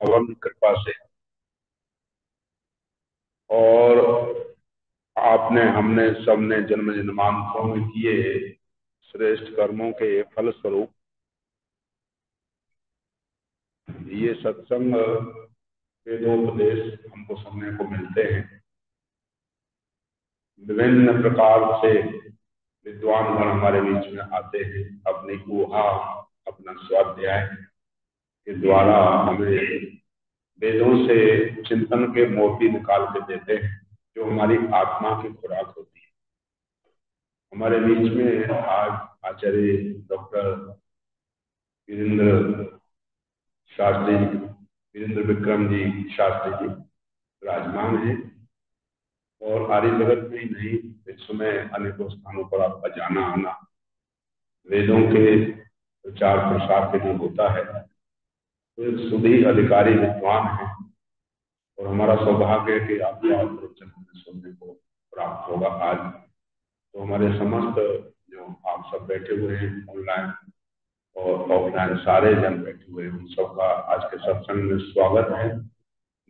भगवान की कृपा से, और आपने हमने सबने जन्म जन्मांतरों में किए श्रेष्ठ कर्मों के फल स्वरूप ये सत्संग वेदोपदेश हमको सुनने को मिलते हैं। विभिन्न प्रकार से विद्वान गण हमारे बीच में आते हैं, अपनी ऊहा अपना स्वाध्याय के द्वारा हमें वेदों से चिंतन के मोती निकाल के देते हैं, जो हमारी आत्मा की खुराक होती है। हमारे बीच में आज आचार्य डॉक्टर वीरेंद्र शास्त्री, वीरेंद्र विक्रम जी शास्त्री जी विराजमान है, और आर्य जगत में ही नहीं, विश्व में अनेकों स्थानों पर आपका जाना आना वेदों के प्रचार प्रसार के लिए होता है। तो एक सुधी अधिकारी विद्वान है, और हमारा सौभाग्य है कि आपका प्रवचन हमें सुनने को प्राप्त होगा आज। तो हमारे समस्त जो आप सब बैठे हुए हैं ऑनलाइन और ऑफलाइन, सारे जन बैठे हुए हैं, उन सबका आज के सत्संग में स्वागत है।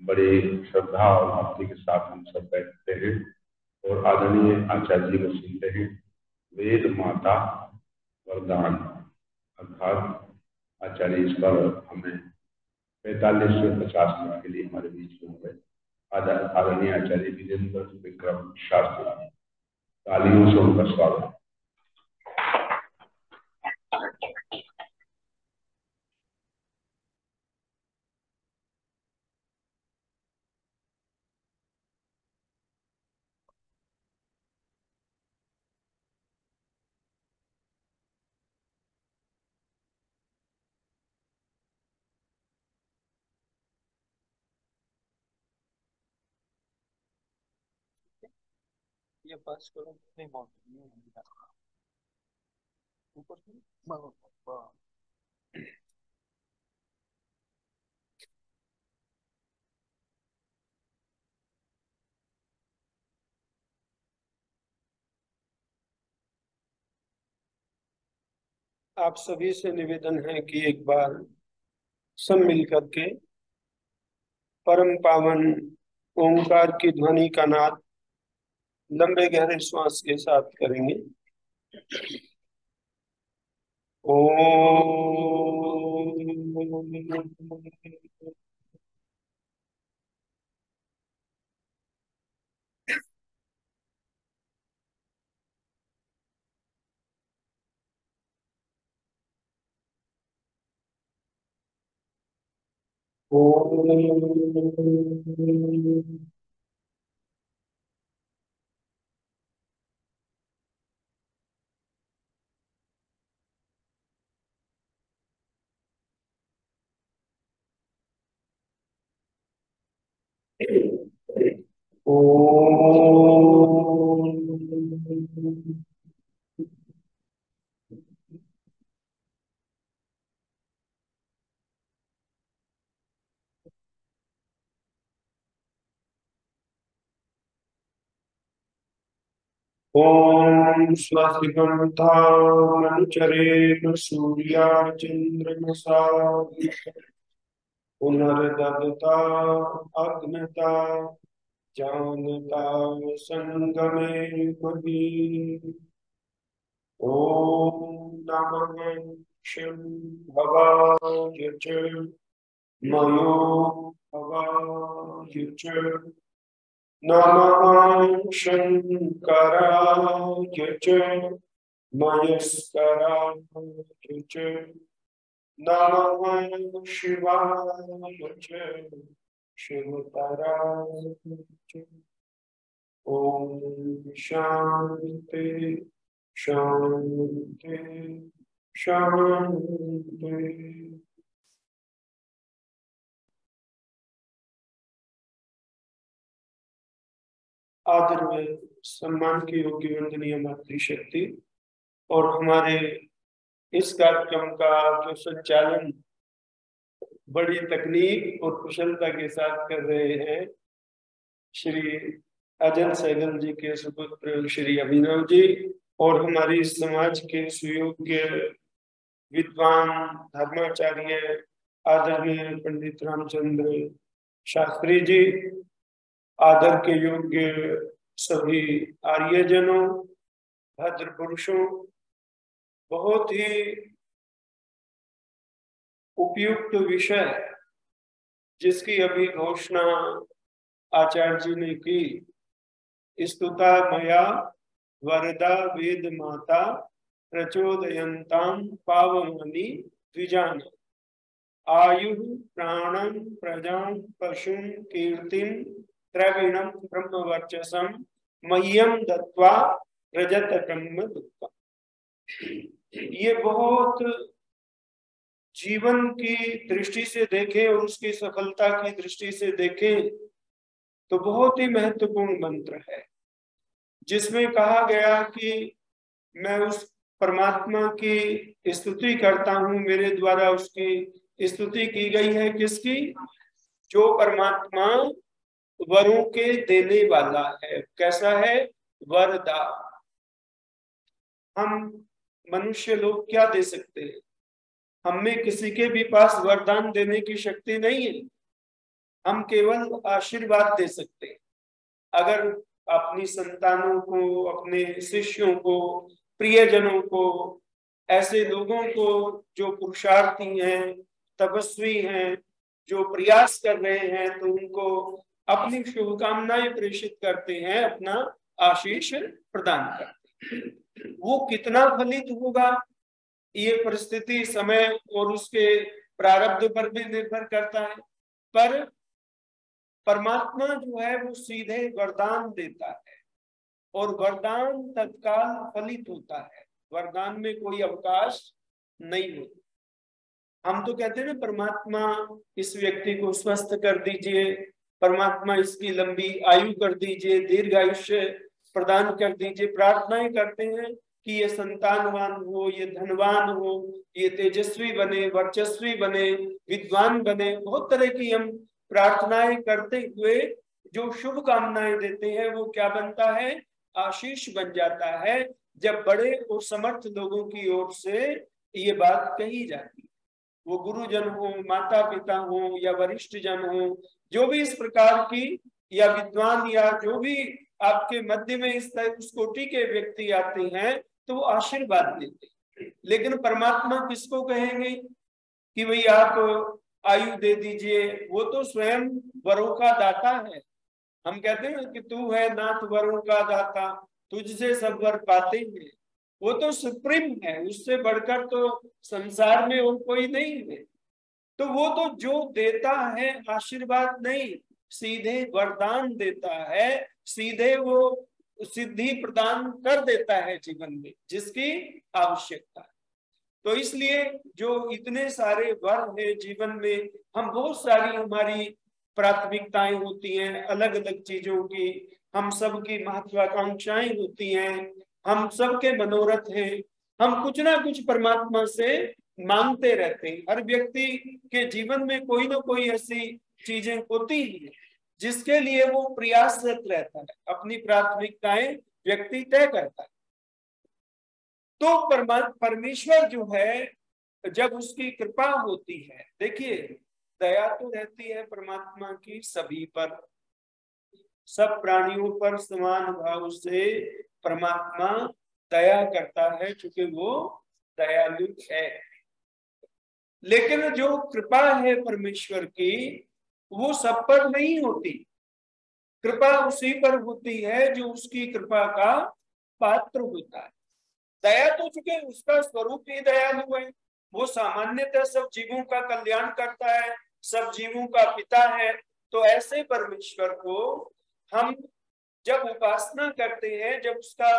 बड़ी श्रद्धा और भक्ति के साथ हम सब बैठते हैं और आदरणीय आचार्य जी को सुनते हैं। वेद माता वरदान अर्थात आचार्य इस पर हमें 45 से 50 मिनट के लिए हमारे बीच में हुए। आदरणीय आचार्य वीरेंद्र विक्रम शास्त्री, तालियों से उनका स्वागत। ये पास करो नहीं बहुत ऊपर आप सभी से निवेदन है कि एक बार सब मिलकर के परम पावन ओंकार की ध्वनि का नाद लंबे गहरे श्वास के साथ करेंगे। ओम स्वस्तिकं मनुचरेण सूर्या चंद्रमसा पुनर्दत्ता अग्नता जानता संगमे मही। ओम नमः शिवाय च मयो भवाय च नमः शंकराय च मयस्कराय च नमः शिवाय च शिवतराय च। ओम शांति शांति शांति। आदर में सम्मान की योग्य वंदनीय मातृशक्ति और हमारे इस कार्यक्रम का जो संचालन बड़ी तकनीक और कुशलता के साथ कर रहे हैं श्री अजय सहगल जी के सुपुत्र श्री अभिनव जी, और हमारी समाज के सुयोग्य विद्वान धर्माचार्य आदरणीय पंडित रामचंद्र शास्त्री जी, आदर के योग्य सभी आर्यजनों, भद्र पुरुषों, बहुत ही उपयुक्त विषय जिसकी अभी घोषणा आचार्य जी ने की। स्तुता मया वरदा वेद माता प्रचोदयन्तां पावनानि द्विजान आयु प्राणं प्रजां पशुं कीर्तिं द्रविणं ब्रह्मवर्चसं मह्यं दत्वा रजत ब्रह्म दुःखम्। ये बहुत जीवन की दृष्टि से देखें और उसकी सफलता की दृष्टि से देखें तो बहुत ही महत्वपूर्ण मंत्र है, जिसमें कहा गया कि मैं उस परमात्मा की स्तुति करता हूं, मेरे द्वारा उसकी स्तुति की गई है। किसकी? जो परमात्मा वरों के देने वाला है। कैसा है? वरदा। हम मनुष्य लोग क्या दे सकते हैं? हम में किसी के भी पास वरदान देने की शक्ति नहीं है। हम केवल आशीर्वाद दे सकते हैं। अगर अपनी संतानों को, अपने शिष्यों को, प्रियजनों को, ऐसे लोगों को जो पुरुषार्थी हैं, तपस्वी हैं, जो प्रयास कर रहे हैं, तो उनको अपनी शुभकामनाएं प्रेषित करते हैं, अपना आशीष प्रदान करते हैं। वो कितना फलित होगा ये परिस्थिति, समय और उसके प्रारब्ध पर भी निर्भर करता है। पर परमात्मा जो है वो सीधे वरदान देता है और वरदान तत्काल फलित होता है। वरदान में कोई अवकाश नहीं होता। हम तो कहते हैं ना, परमात्मा इस व्यक्ति को स्वस्थ कर दीजिए, परमात्मा इसकी लंबी आयु कर दीजिए, दीर्घायुष्य प्रदान कर दीजिए। प्रार्थनाएं करते हैं कि ये संतानवान हो, ये धनवान हो, ये तेजस्वी बने, वर्चस्वी बने, विद्वान बने। बहुत तरह की हम प्रार्थनाएं करते हुए जो शुभ कामनाएं देते हैं वो क्या बनता है? आशीष बन जाता है, जब बड़े और समर्थ लोगों की ओर से ये बात कही जाती है। वो गुरुजन हो, माता पिता हो या वरिष्ठ जन हो, जो भी इस प्रकार की, या विद्वान, या जो भी आपके मध्य में इस कोटि के व्यक्ति आते हैं, तो वो आशीर्वाद देते हैं। लेकिन परमात्मा किसको कहेंगे कि भाई आप आयु दे दीजिए? वो तो स्वयं वरों का दाता है। हम कहते हैं कि तू है नाथ वरों का दाता, तुझसे सब वर पाते हैं। वो तो सुप्रीम है, उससे बढ़कर तो संसार में और कोई नहीं है। तो वो तो जो देता है आशीर्वाद नहीं, सीधे वरदान देता है, सीधे वो सिद्धि प्रदान कर देता है जीवन में जिसकी आवश्यकता है। तो इसलिए जो इतने सारे वर है जीवन में, हम बहुत सारी हमारी प्राथमिकताएं होती हैं अलग अलग चीजों की, हम सब की महत्वाकांक्षाएं होती हैं, हम सबके मनोरथ हैं, हम कुछ ना कुछ परमात्मा से मांगते रहते हैं। हर व्यक्ति के जीवन में कोई ना कोई ऐसी चीजें होती हैं जिसके लिए वो प्रयासरत रहता है, अपनी प्राथमिकताएं व्यक्ति तय करता है। तो परमेश्वर जो है, जब उसकी कृपा होती है, देखिए दया तो रहती है परमात्मा की सभी पर, सब प्राणियों पर समान भाव से परमात्मा दया करता है, क्योंकि वो दयालु है। लेकिन जो कृपा है परमेश्वर की, वो सब पर नहीं होती। कृपा उसी पर होती है जो उसकी कृपा का पात्र होता है। दया तो चूंकि उसका स्वरूप ही दयालु है, वो सामान्यतः सब जीवों का कल्याण करता है, सब जीवों का पिता है। तो ऐसे परमेश्वर को हम जब उपासना करते हैं, जब उसका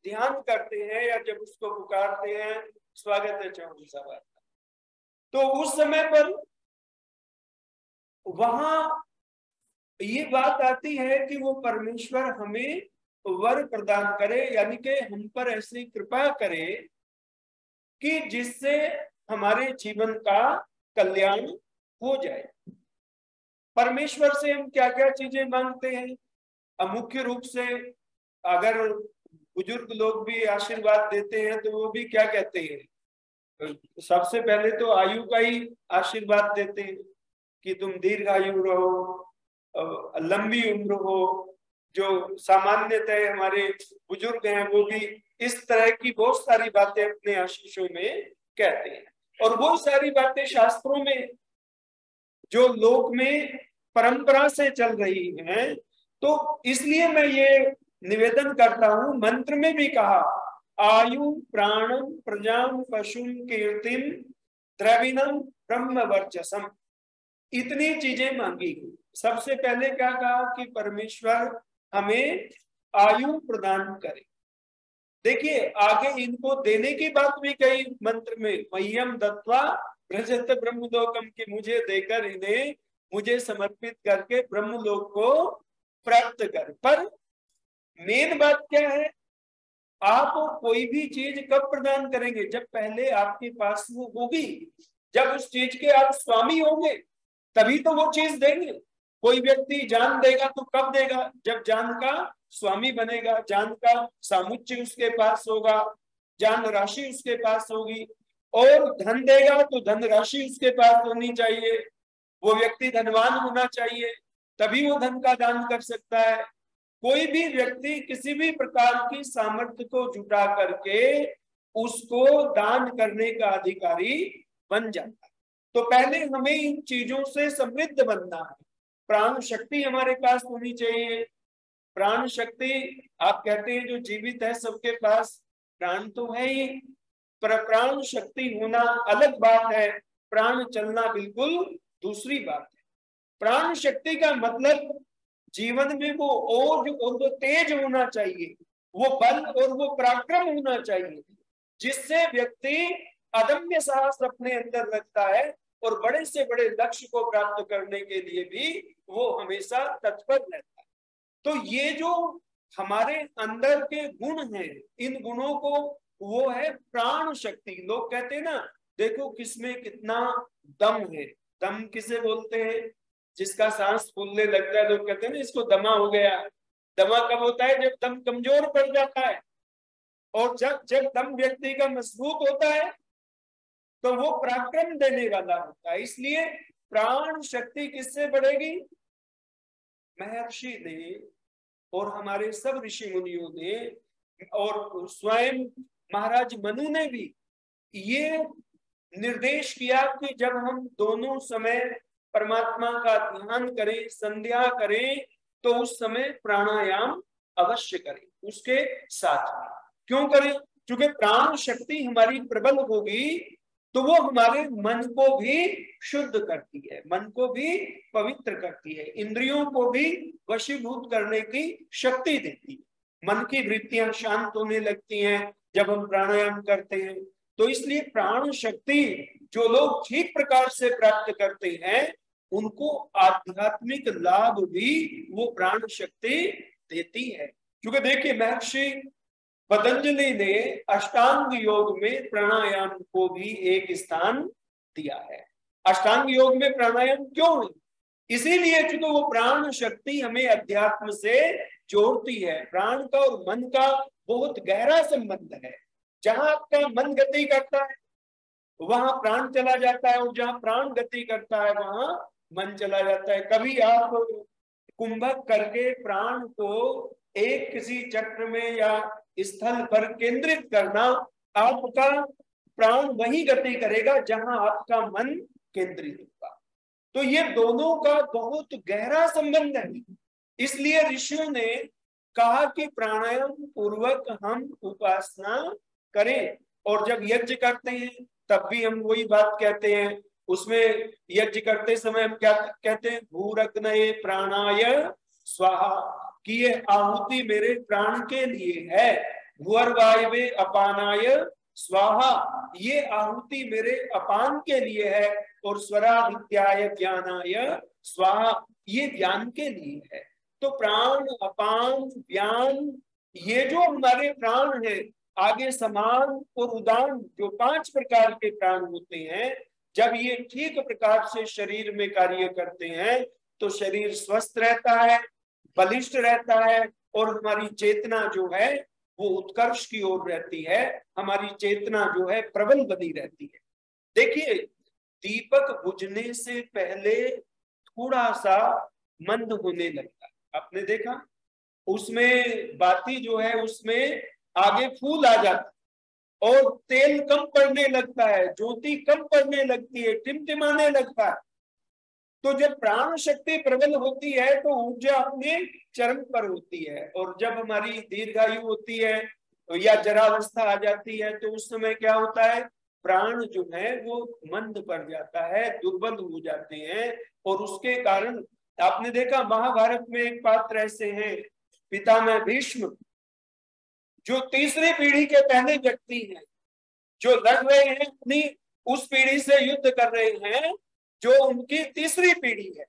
ध्यान करते हैं, या जब उसको पुकारते हैं, स्वागत है चौधरी साहब, तो उस समय पर वहां ये बात आती है कि वो परमेश्वर हमें वर प्रदान करे, यानी कि हम पर ऐसी कृपा करे कि जिससे हमारे जीवन का कल्याण हो जाए। परमेश्वर से हम क्या क्या चीजें मांगते हैं? मुख्य रूप से अगर बुजुर्ग लोग भी आशीर्वाद देते हैं तो वो भी क्या कहते हैं? सबसे पहले तो आयु का ही आशीर्वाद देते हैं कि तुम दीर्घायु रहो, लंबी उम्र हो। जो सामान्यतः हमारे बुजुर्ग हैं वो भी इस तरह की बहुत सारी बातें अपने आशीषों में कहते हैं, और वो सारी बातें शास्त्रों में जो लोक में परंपरा से चल रही हैं। तो इसलिए मैं ये निवेदन करता हूं, मंत्र में भी कहा आयु प्राणम प्रजाम पशुम कीर्तिम द्रविणम ब्रह्म वर्चसम, इतनी चीजें मांगी। सबसे पहले क्या कहा कि परमेश्वर हमें आयु प्रदान करे। देखिए आगे इनको देने की बात भी कही मंत्र में, मह्यम दत्वा ब्रजत ब्रह्मलोकम, की मुझे देकर इन्हें मुझे समर्पित करके ब्रह्मलोक को प्राप्त कर। पर मेन बात क्या है, आप कोई भी चीज कब प्रदान करेंगे? जब पहले आपके पास वो होगी, जब उस चीज के आप स्वामी होंगे तभी तो वो चीज देंगे। कोई व्यक्ति जान देगा तो कब देगा? जब जान का स्वामी बनेगा, जान का सामुच्य उसके पास होगा, जान राशि उसके पास होगी। और धन देगा तो धन राशि उसके पास होनी चाहिए, वो व्यक्ति धनवान होना चाहिए, तभी वो धन का दान कर सकता है। कोई भी व्यक्ति किसी भी प्रकार की सामर्थ्य को जुटा करके उसको दान करने का अधिकारी बन जाता है। तो पहले हमें इन चीजों से समृद्ध बनना है। प्राण शक्ति हमारे पास होनी चाहिए। प्राण शक्ति, आप कहते हैं जो जीवित है सबके पास प्राण तो है ही, पर प्राण शक्ति होना अलग बात है, प्राण चलना बिल्कुल दूसरी बात है। प्राण शक्ति का मतलब जीवन में वो ओज और वो तेज होना चाहिए, वो बल और वो पराक्रम होना चाहिए, जिससे व्यक्ति अदम्य साहस अपने अंदर रखता है और बड़े से बड़े लक्ष्य को प्राप्त करने के लिए भी वो हमेशा तत्पर रहता है। तो ये जो हमारे अंदर के गुण हैं, इन गुणों को वो है प्राण शक्ति। लोग कहते हैं ना, देखो किसमें कितना दम है। दम किसे बोलते हैं? जिसका सांस फूलने लगता है, लोग कहते हैं ना इसको दमा हो गया। दमा कब होता है? जब दम कमजोर पड़ जाता है। और जब दम व्यक्ति का मजबूत होता है तो वो पराक्रम देने वाला होता है। इसलिए प्राण शक्ति किससे बढ़ेगी? महर्षि ने और हमारे सब ऋषि मुनियों ने और स्वयं महाराज मनु ने भी ये निर्देश किया कि जब हम दोनों समय परमात्मा का ध्यान करें, संध्या करें, तो उस समय प्राणायाम अवश्य करें उसके साथ में। क्यों करें? क्योंकि प्राण शक्ति हमारी प्रबल होगी तो वो हमारे मन को भी शुद्ध करती है, मन को भी पवित्र करती है, इंद्रियों को भी वशीभूत करने की शक्ति देती है। मन की वृत्तियां शांत होने लगती हैं जब हम प्राणायाम करते हैं। तो इसलिए प्राण शक्ति जो लोग ठीक प्रकार से प्राप्त करते हैं उनको आध्यात्मिक लाभ भी वो प्राण शक्ति देती है। क्योंकि देखिए महर्षि पतंजलि ने अष्टांग योग में प्राणायाम को भी एक स्थान दिया है। अष्टांग योग में प्राणायाम क्यों है? इसीलिए क्योंकि वो प्राण शक्ति हमें अध्यात्म से जोड़ती है। प्राण का और मन का बहुत गहरा संबंध है। जहां आपका मन गति करता है वहां प्राण चला जाता है, और जहां प्राण गति करता है वहां मन चला जाता है। कभी आप कुंभक करके प्राण को एक किसी चक्र में या स्थल पर केंद्रित करना, आपका प्राण वही गति करेगा जहां आपका मन केंद्रित होगा। तो ये दोनों का बहुत गहरा संबंध है। इसलिए ऋषियों ने कहा कि प्राणायाम पूर्वक हम उपासना करें। और जब यज्ञ करते हैं तब भी हम वही बात कहते हैं। उसमें यज्ञ करते समय हम क्या कहते हैं? भूरग्नये प्राणाय स्वाहा, कि ये आहुति मेरे प्राण के लिए है। भूर्वायवे अपानाय स्वाहा, ये आहुति मेरे अपान के लिए है। और स्वरादित्याय ज्ञानाय स्वाहा, ये ज्ञान के लिए है। तो प्राण, अपान, ज्ञान, ये जो हमारे प्राण है, आगे समान और उदान जो 5 प्रकार के प्राण होते हैं, जब ये ठीक प्रकार से शरीर में कार्य करते हैं तो शरीर स्वस्थ रहता है, बलिष्ठ रहता है, और हमारी चेतना जो है वो उत्कर्ष की ओर रहती है, हमारी चेतना जो है प्रबल बनी रहती है। देखिए, दीपक बुझने से पहले थोड़ा सा मंद होने लगता है, आपने देखा, उसमें बाती जो है उसमें आगे फूल आ जाता है और तेल कम पड़ने लगता है, ज्योति कम पड़ने लगती है, टिमटिमाने लगता है। तो जब प्राण शक्ति प्रबल होती है तो ऊर्जा अपने चरम पर होती है, और जब हमारी दीर्घायु होती है या जरावस्था आ जाती है तो उस समय क्या होता है, प्राण जो है वो मंद पड़ जाता है, दुर्बल हो जाते हैं। और उसके कारण आपने देखा महाभारत में एक पात्र ऐसे हैं, पितामह भीष्म, जो तीसरी पीढ़ी के पहले व्यक्ति हैं, जो लड़ रहे हैं अपनी उस पीढ़ी से युद्ध कर रहे हैं जो उनकी तीसरी पीढ़ी है,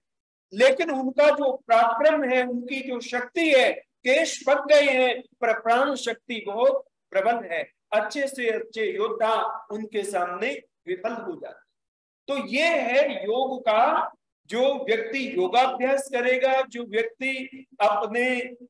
लेकिन उनका जो पराक्रम है, उनकी जो शक्ति है, केश पक गए हैं पर प्राण शक्ति बहुत प्रबल है, अच्छे से अच्छे योद्धा उनके सामने विफल हो जाते। तो ये है योग का, जो व्यक्ति योगाभ्यास करेगा, जो व्यक्ति अपने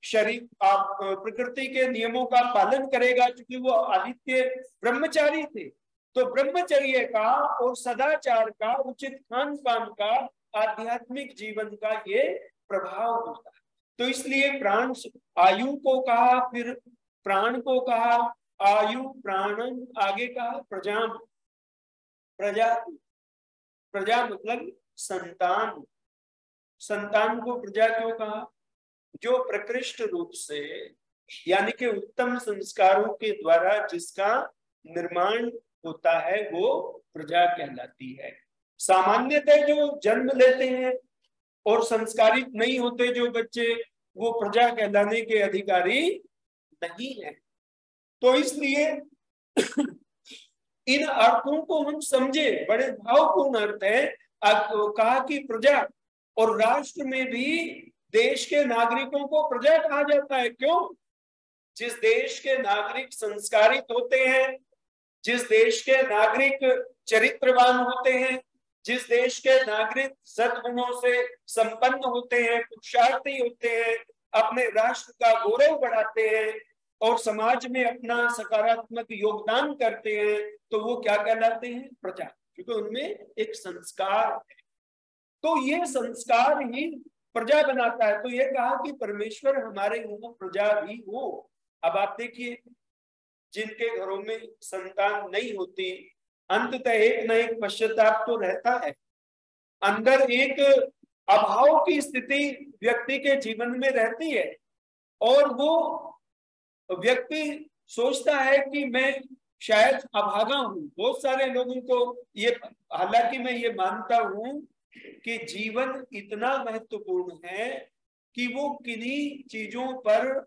शरीर प्रकृति के नियमों का पालन करेगा, क्योंकि वो आदित्य ब्रह्मचारी थे, तो ब्रह्मचर्य का और सदाचार का, उचित खान पान का, आध्यात्मिक जीवन का ये प्रभाव होता है। तो इसलिए प्राण, आयु को कहा, फिर प्राण को कहा, आयु प्राणन, आगे कहा प्रजाम, प्रजा, प्रजा मतलब संतान, संतान को प्रजा क्यों कहा, जो प्रकृष्ट रूप से यानी कि उत्तम संस्कारों के द्वारा जिसका निर्माण होता है वो प्रजा कहलाती है। सामान्यतः जो जन्म लेते हैं और संस्कारित नहीं होते जो बच्चे, वो प्रजा कहलाने के अधिकारी नहीं है। तो इसलिए इन अर्थों को हम समझे, बड़े भावपूर्ण अर्थ है। कहा कि प्रजा, और राष्ट्र में भी देश के नागरिकों को प्रजा कहा जाता है। क्यों? जिस देश के नागरिक संस्कारित होते हैं, जिस देश के नागरिक चरित्रवान होते हैं, जिस देश के नागरिक सद्गुणों से संपन्न होते हैं, पुरुषार्थी होते हैं, अपने राष्ट्र का गौरव बढ़ाते हैं और समाज में अपना सकारात्मक योगदान करते हैं, तो वो क्या कहलाते हैं? प्रजा, क्योंकि उनमें एक संस्कार है। तो ये संस्कार ही प्रजा बनाता है। तो ये कहा कि परमेश्वर हमारे यहाँ प्रजा भी हो। अब आप देखिए, जिनके घरों में संतान नहीं होती, अंततः एक न एक पश्चाताप तो रहता है, अंदर एक अभाव की स्थिति व्यक्ति के जीवन में रहती है, और वो व्यक्ति सोचता है कि मैं शायद अभागा हूं। बहुत सारे लोगों को ये, हालांकि मैं ये मानता हूं कि जीवन इतना महत्वपूर्ण है कि वो किन्हीं चीजों पर,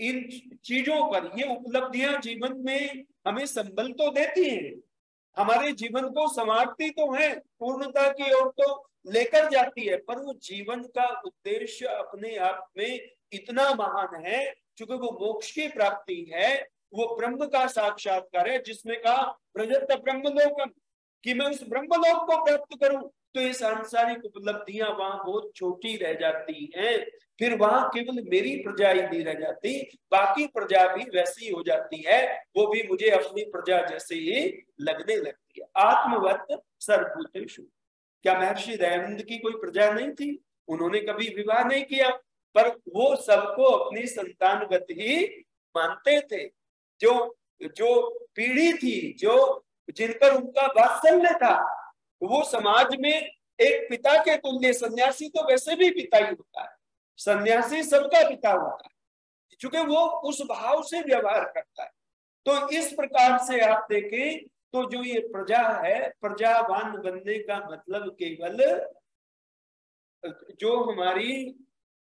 इन चीजों पर, ये उपलब्धियां जीवन में हमें संबल तो देती हैं, हमारे जीवन को संवारती तो है, पूर्णता की ओर तो लेकर जाती है, पर वो जीवन का उद्देश्य अपने आप में इतना महान है, क्योंकि वो मोक्ष की प्राप्ति है, वो ब्रह्म का साक्षात्कार है, जिसमें कहा ब्रजत ब्रह्मलोकम, कि मैं उस ब्रह्मलोक को प्राप्त करूं। तो ये सांसारिक उपलब्धियां वहां बहुत छोटी रह जाती हैं, फिर वहां केवल मेरी प्रजा ही नहीं रह जाती, बाकी प्रजा भी वैसी हो जाती है, वो भी मुझे अपनी प्रजा जैसे ही लगने लगती है। आत्मवत सर्वभूतेषु, क्या महर्षि दयानंद की कोई प्रजा नहीं थी? उन्होंने कभी विवाह नहीं किया, पर वो सबको अपनी संतानगत ही मानते थे। जो पीढ़ी थी, जो जिन पर उनका वात्सल्य था, वो समाज में एक पिता के तुल्य, सन्यासी तो वैसे भी पिता ही होता है, सन्यासी सबका पिता होता है, क्योंकि वो उस भाव से व्यवहार करता है। तो इस प्रकार से आप देखें तो जो ये प्रजा है, प्रजावान बनने का मतलब केवल जो हमारी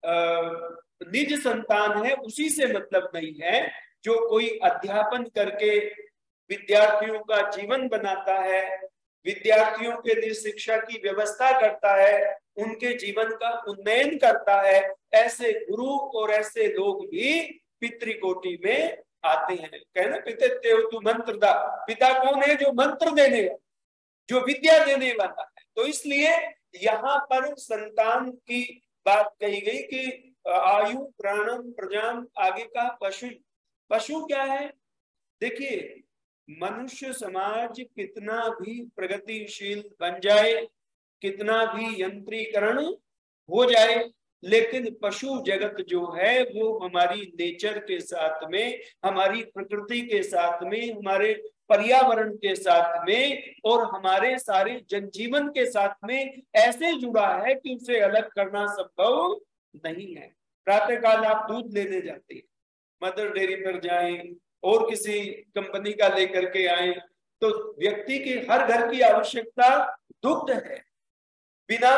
निज संतान है उसी से मतलब नहीं है। जो कोई अध्यापन करके विद्यार्थियों का जीवन बनाता है, विद्यार्थियों के लिए शिक्षा की व्यवस्था करता है, उनके जीवन का उन्नयन करता है, ऐसे गुरु और ऐसे लोग ही पितृकोटि में आते हैं। कहना पितृत्व तु मंत्रदा, पिता कौन है? जो मंत्र देने वाला, जो विद्या देने वाला है। तो इसलिए यहाँ पर संतान की बात कही गई कि आयु प्राणम प्रजाम, आगे का पशु। पशु क्या है? देखिए, मनुष्य समाज कितना भी प्रगतिशील बन जाए, कितना भी यंत्रीकरण हो जाए, लेकिन पशु जगत जो है वो हमारी नेचर के साथ में, हमारी प्रकृति के साथ में, हमारे पर्यावरण के साथ में और हमारे सारे जनजीवन के साथ में ऐसे जुड़ा है कि उसे अलग करना संभव नहीं है। प्रातःकाल आप दूध लेने जाते हैं, मदर डेयरी पर जाएं और किसी कंपनी का लेकर के आए, तो व्यक्ति की हर घर की आवश्यकता दुग्ध है। बिना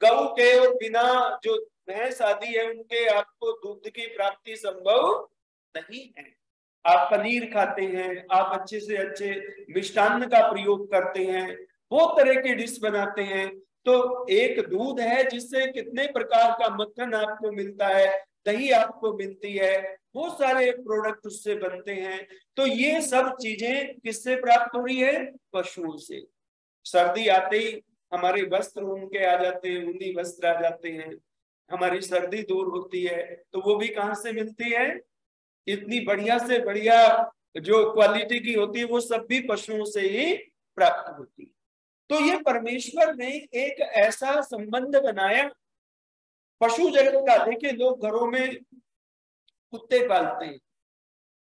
गौ के और बिना जो भैंस आदि है उनके आपको दूध की प्राप्ति संभव नहीं है। आप पनीर खाते हैं, आप अच्छे से अच्छे मिष्टान्न का प्रयोग करते हैं, बहुत तरह की डिश बनाते हैं, तो एक दूध है जिससे कितने प्रकार का मक्खन आपको मिलता है, दही आपको मिलती है, बहुत सारे प्रोडक्ट उससे बनते हैं। तो ये सब चीजें किससे प्राप्त हो रही है? पशुओं से। सर्दी आते ही हमारे वस्त्र उनके आ जाते हैं, ऊनी वस्त्र आ जाते हैं, हमारी सर्दी दूर होती है, तो वो भी कहाँ से मिलती है? इतनी बढ़िया से बढ़िया जो क्वालिटी की होती है वो सब भी पशुओं से ही प्राप्त होती है। तो ये परमेश्वर ने एक ऐसा संबंध बनाया पशु जगत का। देखिए, लोग घरों में कुत्ते पालते हैं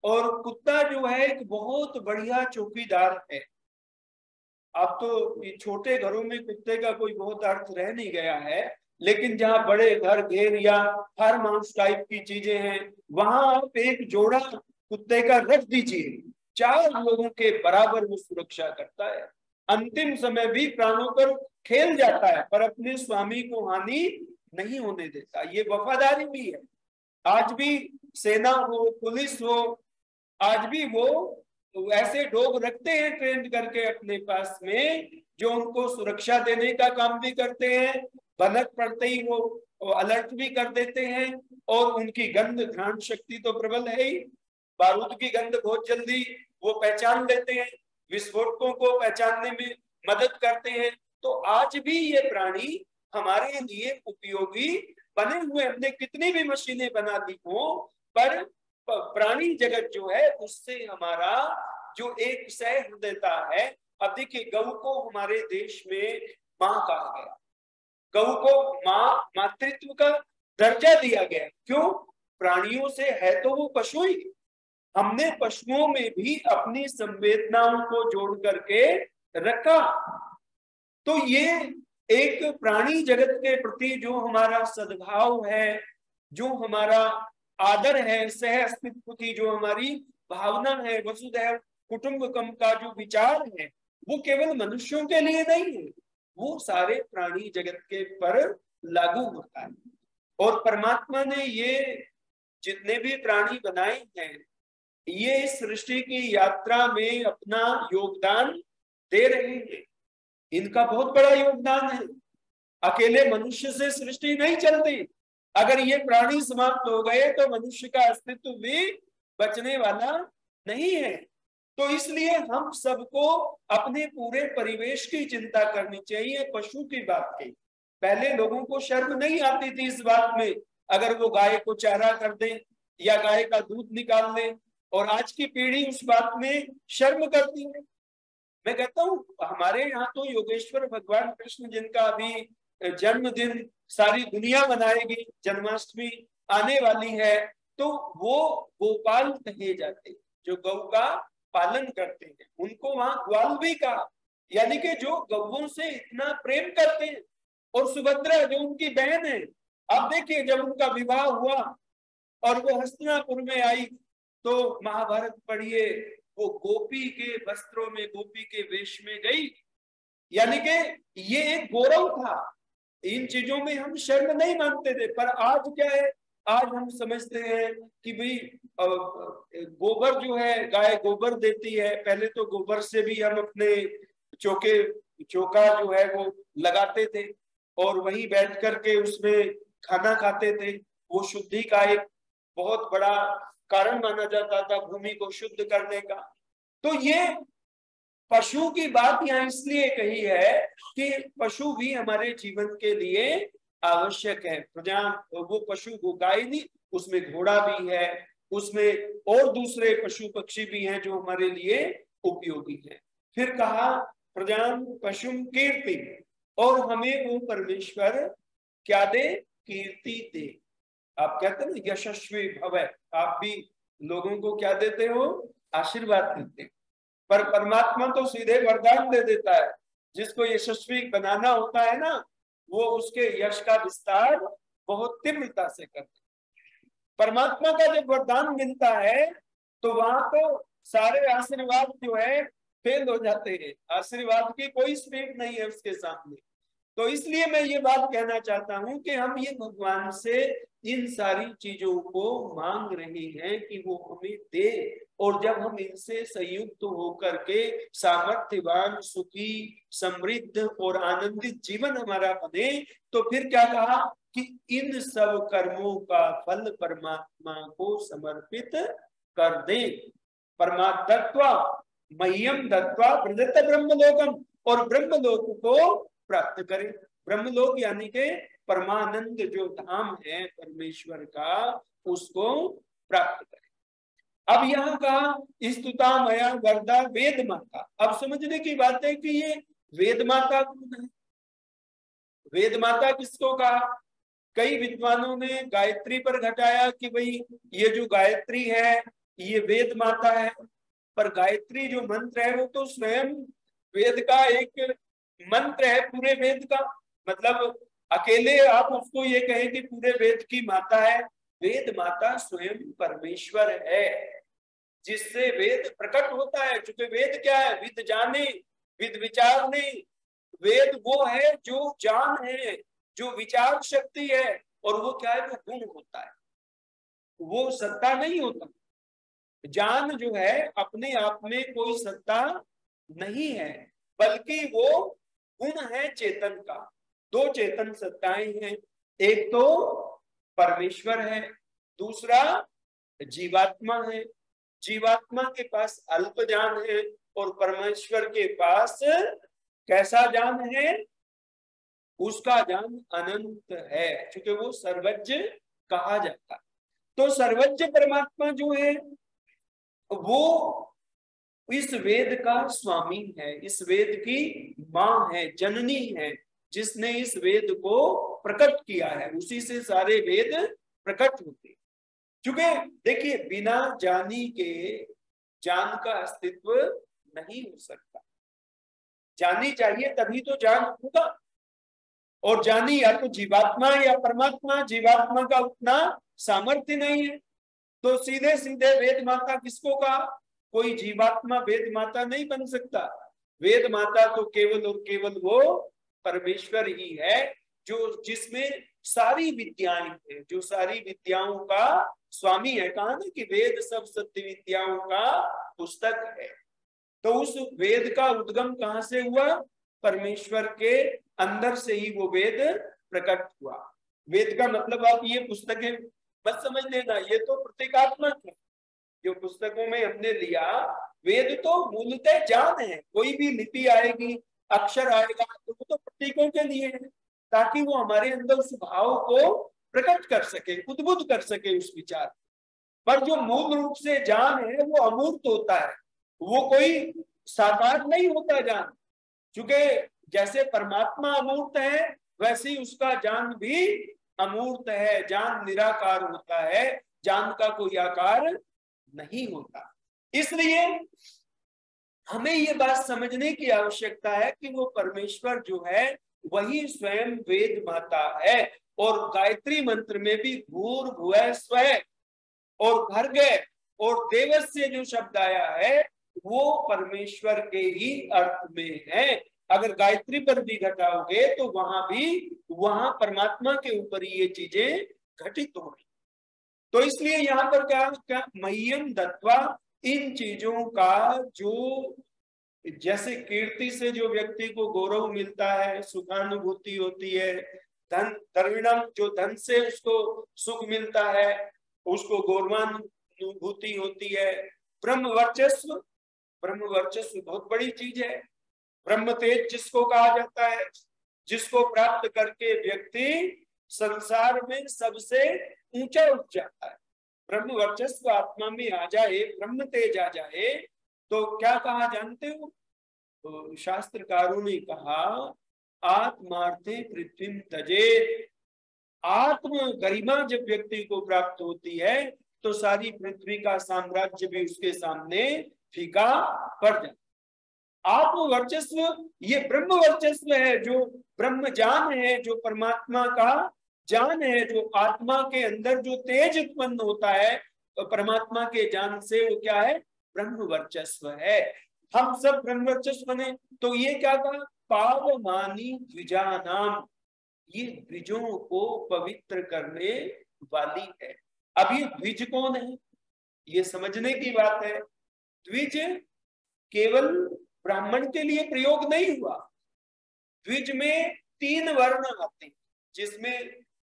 और कुत्ता जो है एक बहुत बढ़िया चौकीदार है। अब तो छोटे घरों में कुत्ते का कोई बहुत अर्थ रह नहीं गया है, लेकिन जहाँ बड़े घर घेर या फार्म हाउस टाइप की चीजें हैं, वहां आप एक जोड़ा कुत्ते का रख दीजिए, 4 लोगों के बराबर वो सुरक्षा करता है। अंतिम समय भी प्राणों पर खेल जाता है, पर अपने स्वामी को हानि नहीं होने देता। ये वफादारी भी है। आज भी सेना हो, पुलिस हो, आज भी वो ऐसे डॉग रखते हैं ट्रेन करके अपने पास में, जो उनको सुरक्षा देने का काम भी करते हैं, भनक पड़ते ही वो अलर्ट भी कर देते हैं, और उनकी गंध घ्राण शक्ति तो प्रबल है ही। बारूद की गंध बहुत जल्दी वो पहचान लेते हैं, विस्फोटकों को पहचानने में मदद करते हैं। तो आज भी ये प्राणी हमारे लिए उपयोगी बने हुए। हमने कितनी भी मशीनें बना दी हो, पर प्राणी जगत जो है उससे हमारा जो एक सह हृदयता है। अब देखिए, गौ को हमारे देश में माँ कहा गया, गौ को माँ, मातृत्व का दर्जा दिया गया। क्यों? प्राणियों से है तो वो पशु ही, हमने पशुओं में भी अपनी संवेदनाओं को जोड़ करके रखा। तो ये एक प्राणी जगत के प्रति जो हमारा सद्भाव है, जो हमारा आदर है, सह अस्तित्व की जो हमारी भावना है, वसुधैव कुटुंबकम का जो विचार है, वो केवल मनुष्यों के लिए नहीं है, वो सारे प्राणी जगत के पर लागू होता है। और परमात्मा ने ये जितने भी प्राणी बनाए हैं, ये इस सृष्टि की यात्रा में अपना योगदान दे रहे हैं। इनका बहुत बड़ा योगदान है। अकेले मनुष्य से सृष्टि नहीं चलती। अगर ये प्राणी समाप्त हो गए तो मनुष्य का अस्तित्व भी बचने वाला नहीं है। तो इसलिए हम सबको अपने पूरे परिवेश की चिंता करनी चाहिए। पशु की बात की, पहले लोगों को शर्म नहीं आती थी इस बात में, अगर वो गाय को चारा कर दें या गाय का दूध निकाल लें, और आज की पीढ़ी उस बात में शर्म करती है। मैं कहता हूँ हमारे यहाँ तो योगेश्वर भगवान कृष्ण जिनका अभी जन्मदिन सारी दुनिया मनाएगी, जन्माष्टमी आने वाली है, तो वो गोपाल कहे जाते हैं, जो गौ का पालन करते हैं। उनको वहां ग्वाल भी कहा, यानी कि जो गौओं से इतना प्रेम करते हैं। और सुभद्रा जो उनकी बहन है, आप देखिए जब उनका विवाह हुआ और वो हस्तिनापुर में आई, तो महाभारत पढ़िए, वो गोपी के वस्त्रों में, गोपी के वेश में गई, यानी कि ये एक गौरव था। इन चीजों में हम शर्म नहीं मानते थे, पर आज क्या है, आज हम समझते हैं कि भाई गोबर जो है, गाय गोबर देती है, पहले तो गोबर से भी हम अपने चौका जो है वो लगाते थे और वहीं बैठ करके उसमें खाना खाते थे। वो शुद्धि का एक बहुत बड़ा कारण माना जाता था, भूमि को शुद्ध करने का। तो ये पशु की बात यहाँ इसलिए कही है कि पशु भी हमारे जीवन के लिए आवश्यक है। प्रजा वो पशु वो गाय नहीं, उसमें घोड़ा भी है, उसमें और दूसरे पशु पक्षी भी हैं जो हमारे लिए उपयोगी हैं। फिर कहा प्रजाम पशुम कीर्ति, और हमें वो परमेश्वर क्या दे, कीर्ति दे। आप कहते हैं ना यशस्वी भव, आप भी लोगों को क्या देते हो, आशीर्वाद देते हो। पर परमात्मा तो सीधे वरदान दे देता है। जिसको यशस्वी बनाना होता है ना, वो उसके यश का विस्तार बहुत तीव्रता से करते। परमात्मा का जब वरदान मिलता है तो वहां तो सारे आशीर्वाद जो है फेल हो जाते हैं। आशीर्वाद की कोई स्पीड नहीं है उसके सामने। तो इसलिए मैं ये बात कहना चाहता हूं कि हम ये भगवान से इन सारी चीजों को मांग रहे हैं कि वो हमें दे, और जब हम इनसे संयुक्त होकर के सामर्थ्यवान, सुखी, समृद्ध और आनंदित जीवन हमारा बने, तो फिर क्या कहा कि इन सब कर्मों का फल परमात्मा को समर्पित कर दे। परमात्मा मह्यम दत्वा प्रदत्त ब्रह्मलोकम, और ब्रह्मलोक को प्राप्त करे। ब्रह्मलोक यानी के परमानंद जो धाम है परमेश्वर का, उसको प्राप्त करे। अब यहाँ का स्तुता मया वरदा वेद माता। अब समझने की बात है कि ये वेद माता कौन है। वेद माता किसको कहा? कई विद्वानों ने गायत्री पर घटाया कि भाई ये जो गायत्री है ये वेद माता है। पर गायत्री जो मंत्र है वो तो स्वयं वेद का एक मंत्र है, पूरे वेद का। मतलब अकेले आप उसको ये कहें कि पूरे वेद की माता है। वेद माता स्वयं परमेश्वर है, जिससे वेद प्रकट होता है। क्योंकि वेद क्या है? विद जाने, विद विचार नहीं। वेद वो है जो जान है, जो विचार शक्ति है। और वो क्या है? वो गुण होता है, वो सत्ता नहीं होता। जान जो है अपने आप में कोई सत्ता नहीं है, बल्कि वो गुण है चेतन का। दो चेतन सत्ताएं हैं, एक तो परमेश्वर है, दूसरा जीवात्मा है। जीवात्मा के पास अल्प ज्ञान है और परमेश्वर के पास कैसा ज्ञान है? उसका ज्ञान अनंत है, क्योंकि वो सर्वज्ञ कहा जाता है। तो सर्वज्ञ परमात्मा जो है वो इस वेद का स्वामी है, इस वेद की मां है, जननी है, जिसने इस वेद को प्रकट किया है। उसी से सारे वेद प्रकट होते। क्योंकि देखिए बिना जानी के जान का अस्तित्व नहीं हो सकता। जानी चाहिए तभी तो जान होगा। और जानी या तो जीवात्मा या परमात्मा। जीवात्मा का उतना सामर्थ्य नहीं है, तो सीधे सीधे वेद माता किसको कहा? कोई जीवात्मा वेद माता नहीं बन सकता। वेद माता तो केवल और केवल वो परमेश्वर ही है, जो जिसमें सारी विद्याएं है, जो सारी विद्याओं का स्वामी है। कहा ना कि वेद सब सत्य विद्याओं का पुस्तक है। तो उस वेद का उद्गम कहां से हुआ? परमेश्वर के अंदर से ही वो वेद प्रकट हुआ। वेद का मतलब आप ये पुस्तकें मत समझ लेना, ये तो प्रतीकात्मक है। जो पुस्तकों में हमने लिया, वेद तो मूलतः ज्ञान है। कोई भी लिपि आएगी, अक्षर आएगा, तो वो तो प्रतीकों के लिए है, ताकि वो हमारे अंदर उस भाव को प्रकट कर सके, उद्बुद्ध कर सके उस विचार। पर जो मूल रूप से ज्ञान है वो अमूर्त होता है, वो कोई साकार नहीं होता ज्ञान। क्योंकि जैसे परमात्मा अमूर्त है, वैसे ही उसका ज्ञान भी अमूर्त है। ज्ञान निराकार होता है, ज्ञान का कोई आकार नहीं होता। इसलिए हमें ये बात समझने की आवश्यकता है कि वो परमेश्वर जो है वही स्वयं वेद माता है। और गायत्री मंत्र में भी भूर्भुवः स्वः और भर्गः और देवस्य जो शब्द आया है वो परमेश्वर के ही अर्थ में है। अगर गायत्री पर भी घटाओगे तो वहां परमात्मा के ऊपर ये चीजें घटित हो रही। तो इसलिए यहाँ पर क्या मह्यम दत्वा, इन चीजों का जो, जैसे कीर्ति से जो व्यक्ति को गौरव मिलता है, सुखानुभूति होती है, धन द्रविणम जो धन से उसको सुख मिलता है, उसको गौरवानुभूति होती है। ब्रह्म वर्चस्व, ब्रह्म वर्चस्व बहुत बड़ी चीज है। ब्रह्म तेज जिसको कहा जाता है, जिसको प्राप्त करके व्यक्ति संसार में सबसे ऊंचा उठ जाता है। ब्रह्म वर्चस्व आत्मा में आ जाए, ब्रह्म तेज आ जाए तो क्या कहा जानते हो? तो शास्त्रकारों ने कहा आत्मार्थे पृथ्वी तजे। आत्म गरिमा जब व्यक्ति को प्राप्त होती है तो सारी पृथ्वी का साम्राज्य भी उसके सामने फीका पड़ जाता। आत्म वर्चस्व ये ब्रह्म वर्चस्व है, जो ब्रह्म ज्ञान है, जो परमात्मा का ज्ञान है, जो आत्मा के अंदर जो तेज उत्पन्न होता है तो परमात्मा के ज्ञान से वो क्या है? ब्रह्म वर्चस्व है। हम सब ब्रह्म वर्चस्व बने तो ये क्या कहा? पावमानी द्विजानाम, ये द्विजों को पवित्र करने वाली है। अब ये द्विज कौन है ये समझने की बात है। द्विज केवल ब्राह्मण के लिए प्रयोग नहीं हुआ। द्विज में 3 वर्ण आते हैं, जिसमें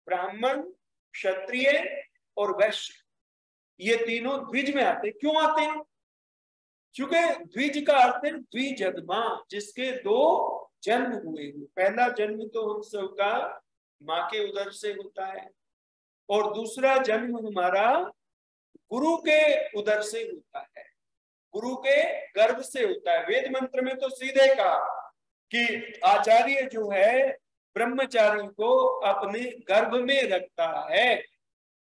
ब्राह्मण, क्षत्रिय और वैश्य, ये तीनों द्विज में आते हैं। क्यों आते हैं? क्योंकि द्विज का अर्थ है द्विजन्मा, जिसके 2 जन्म हुए। पहला जन्म तो हम सबका माँ के उदर से होता है और दूसरा जन्म हमारा गुरु के उदर से होता है, गुरु के गर्भ से होता है। वेद मंत्र में तो सीधे कहा कि आचार्य जो है ब्रह्मचारी को अपने गर्भ में रखता है।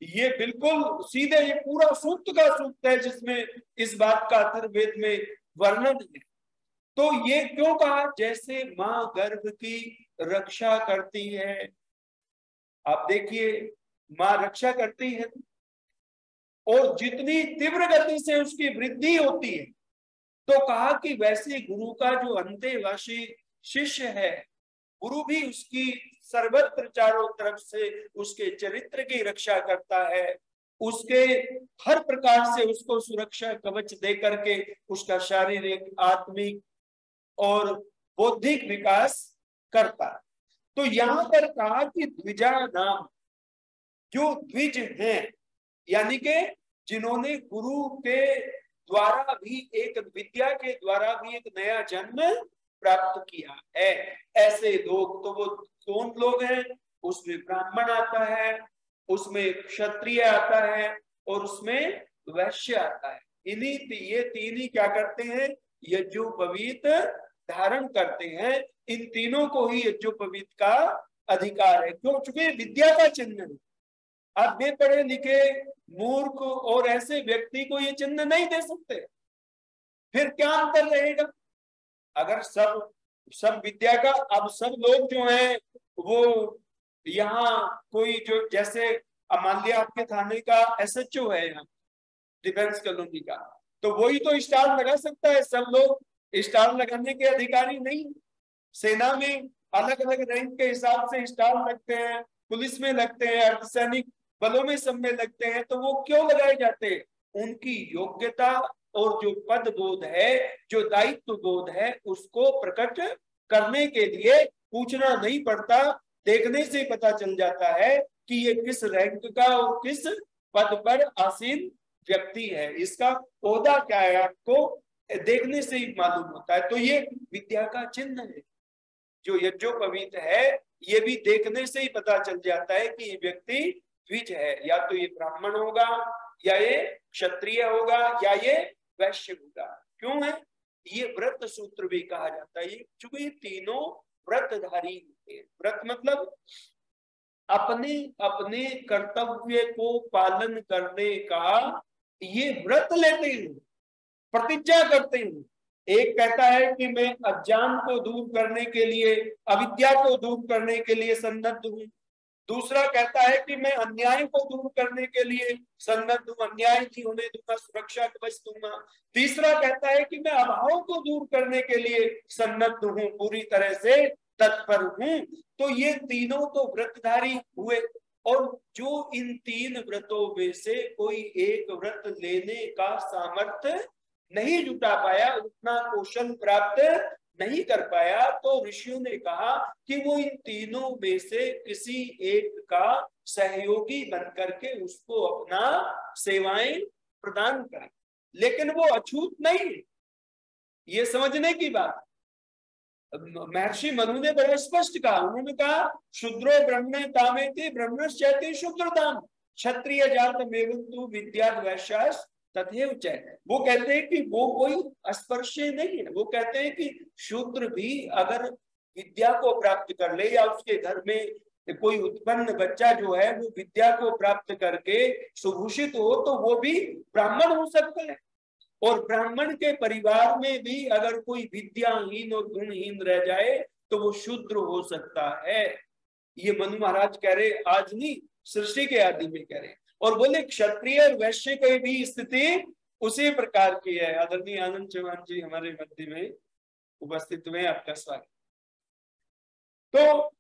ये बिल्कुल सीधे, ये पूरा सूक्त का सूक्त है जिसमें इस बात का अथर्ववेद में वर्णन है। तो ये क्यों कहा? जैसे माँ गर्भ की रक्षा करती है, आप देखिए माँ रक्षा करती है और जितनी तीव्र गति से उसकी वृद्धि होती है, तो कहा कि वैसे गुरु का जो अंतेवासी शिष्य है, गुरु भी उसकी सर्वत्र चारों तरफ से उसके चरित्र की रक्षा करता है, उसके हर प्रकार से उसको सुरक्षा कवच दे करके उसका शारीरिक, आत्मिक और बौद्धिक विकास करता है। तो यहां पर कहा कि द्विजा नाम, जो द्विज हैं यानी कि जिन्होंने गुरु के द्वारा भी, एक विद्या के द्वारा भी एक नया जन्म प्राप्त किया है, ऐसे लोग। तो वो कौन लोग हैं? उसमें ब्राह्मण आता है, उसमें क्षत्रिय आता है और उसमें वैश्य आता है। इन्हीं ये 3 ही क्या करते हैं? यज्ञोपवीत धारण करते हैं। इन तीनों को ही यज्ञोपवीत का अधिकार है। क्यों? चूंकि विद्या का चिन्ह है। आप बेपढ़े लिखे मूर्ख और ऐसे व्यक्ति को ये चिन्ह नहीं दे सकते, फिर क्या अंतर रहेगा? अगर सब विद्या का, अब सब लोग जो हैं वो यहाँ कोई जो, जैसे मान लिया आपके थाने का SHO है यहाँ डिफेंस कॉलोनी का, तो वही तो स्टार लगा सकता है। सब लोग स्टार लगाने के अधिकारी नहीं। सेना में अलग अलग रैंक के हिसाब से स्टार लगते हैं, पुलिस में लगते हैं, अर्धसैनिक बलों में सब में लगते हैं। तो वो क्यों लगाए जाते हैं? उनकी योग्यता और जो पद बोध है, जो दायित्व बोध है, उसको प्रकट करने के लिए पूछना नहीं पड़ता, देखने से पता चल जाता है कि ये किस रैंक का और किस पद पर आसीन व्यक्ति है, इसका ओहदा क्या है, आपको देखने से ही मालूम होता है। तो ये विद्या का चिन्ह है। जो यज्ञोपवीत है ये भी देखने से ही पता चल जाता है कि ये व्यक्ति द्विज है, या तो ये ब्राह्मण होगा, या ये क्षत्रिय होगा, या ये वैश्य होगा। क्यों है? ये व्रत सूत्र भी कहा जाता है, क्योंकि ये तीनों व्रतधारी होते हैं। व्रत मतलब अपने अपने कर्तव्य को पालन करने का ये व्रत लेते हैं, प्रतिज्ञा करते हैं। एक कहता है कि मैं अज्ञान को दूर करने के लिए, अविद्या को दूर करने के लिए सन्नद्ध हूँ। दूसरा कहता है कि मैं अन्याय को दूर करने के लिए सन्नद्ध हूँ, अन्याय नहीं होने दूंगा, सुरक्षा कवच दूंगा। तीसरा कहता है कि मैं अभाव को दूर करने के लिए सन्नद्ध हूँ, पूरी तरह से तत्पर हूँ। तो ये तीनों तो व्रतधारी हुए, और जो इन 3 व्रतों में से कोई एक व्रत लेने का सामर्थ्य नहीं जुटा पाया, उतना कौशल प्राप्त नहीं कर पाया, तो ऋषियों ने कहा कि वो इन तीनों में से किसी एक का सहयोगी बनकर के उसको अपना सेवाएं प्रदान करें। लेकिन वो अछूत नहीं है, ये समझने की बात। महर्षि मनु ने बड़ा स्पष्ट कहा, उन्होंने कहा शूद्रो ब्रह्मणे तामेति ब्रह्मणश्चैति शूद्रताम क्षत्रिय जातमेवन्तु विद्याद् वैश्यास् तथैव च। वो कहते हैं कि वो कोई अस्पृश्य नहीं है, वो कहते हैं कि शूद्र भी अगर विद्या को प्राप्त कर ले या उसके घर में कोई उत्पन्न बच्चा जो है वो विद्या को प्राप्त करके सुभूषित हो तो वो भी ब्राह्मण हो सकता है। और ब्राह्मण के परिवार में भी अगर कोई विद्याहीन और गुणहीन रह जाए तो वो शूद्र हो सकता है। ये मनु महाराज कह रहे, आज नहीं सृष्टि के आदि में कह रहे। और बोले क्षत्रिय और वैश्य की भी स्थिति उसी प्रकार की है। आदरणीय आनंद चौहान जी हमारे मध्य में उपस्थित हुए, आपका स्वागत। तो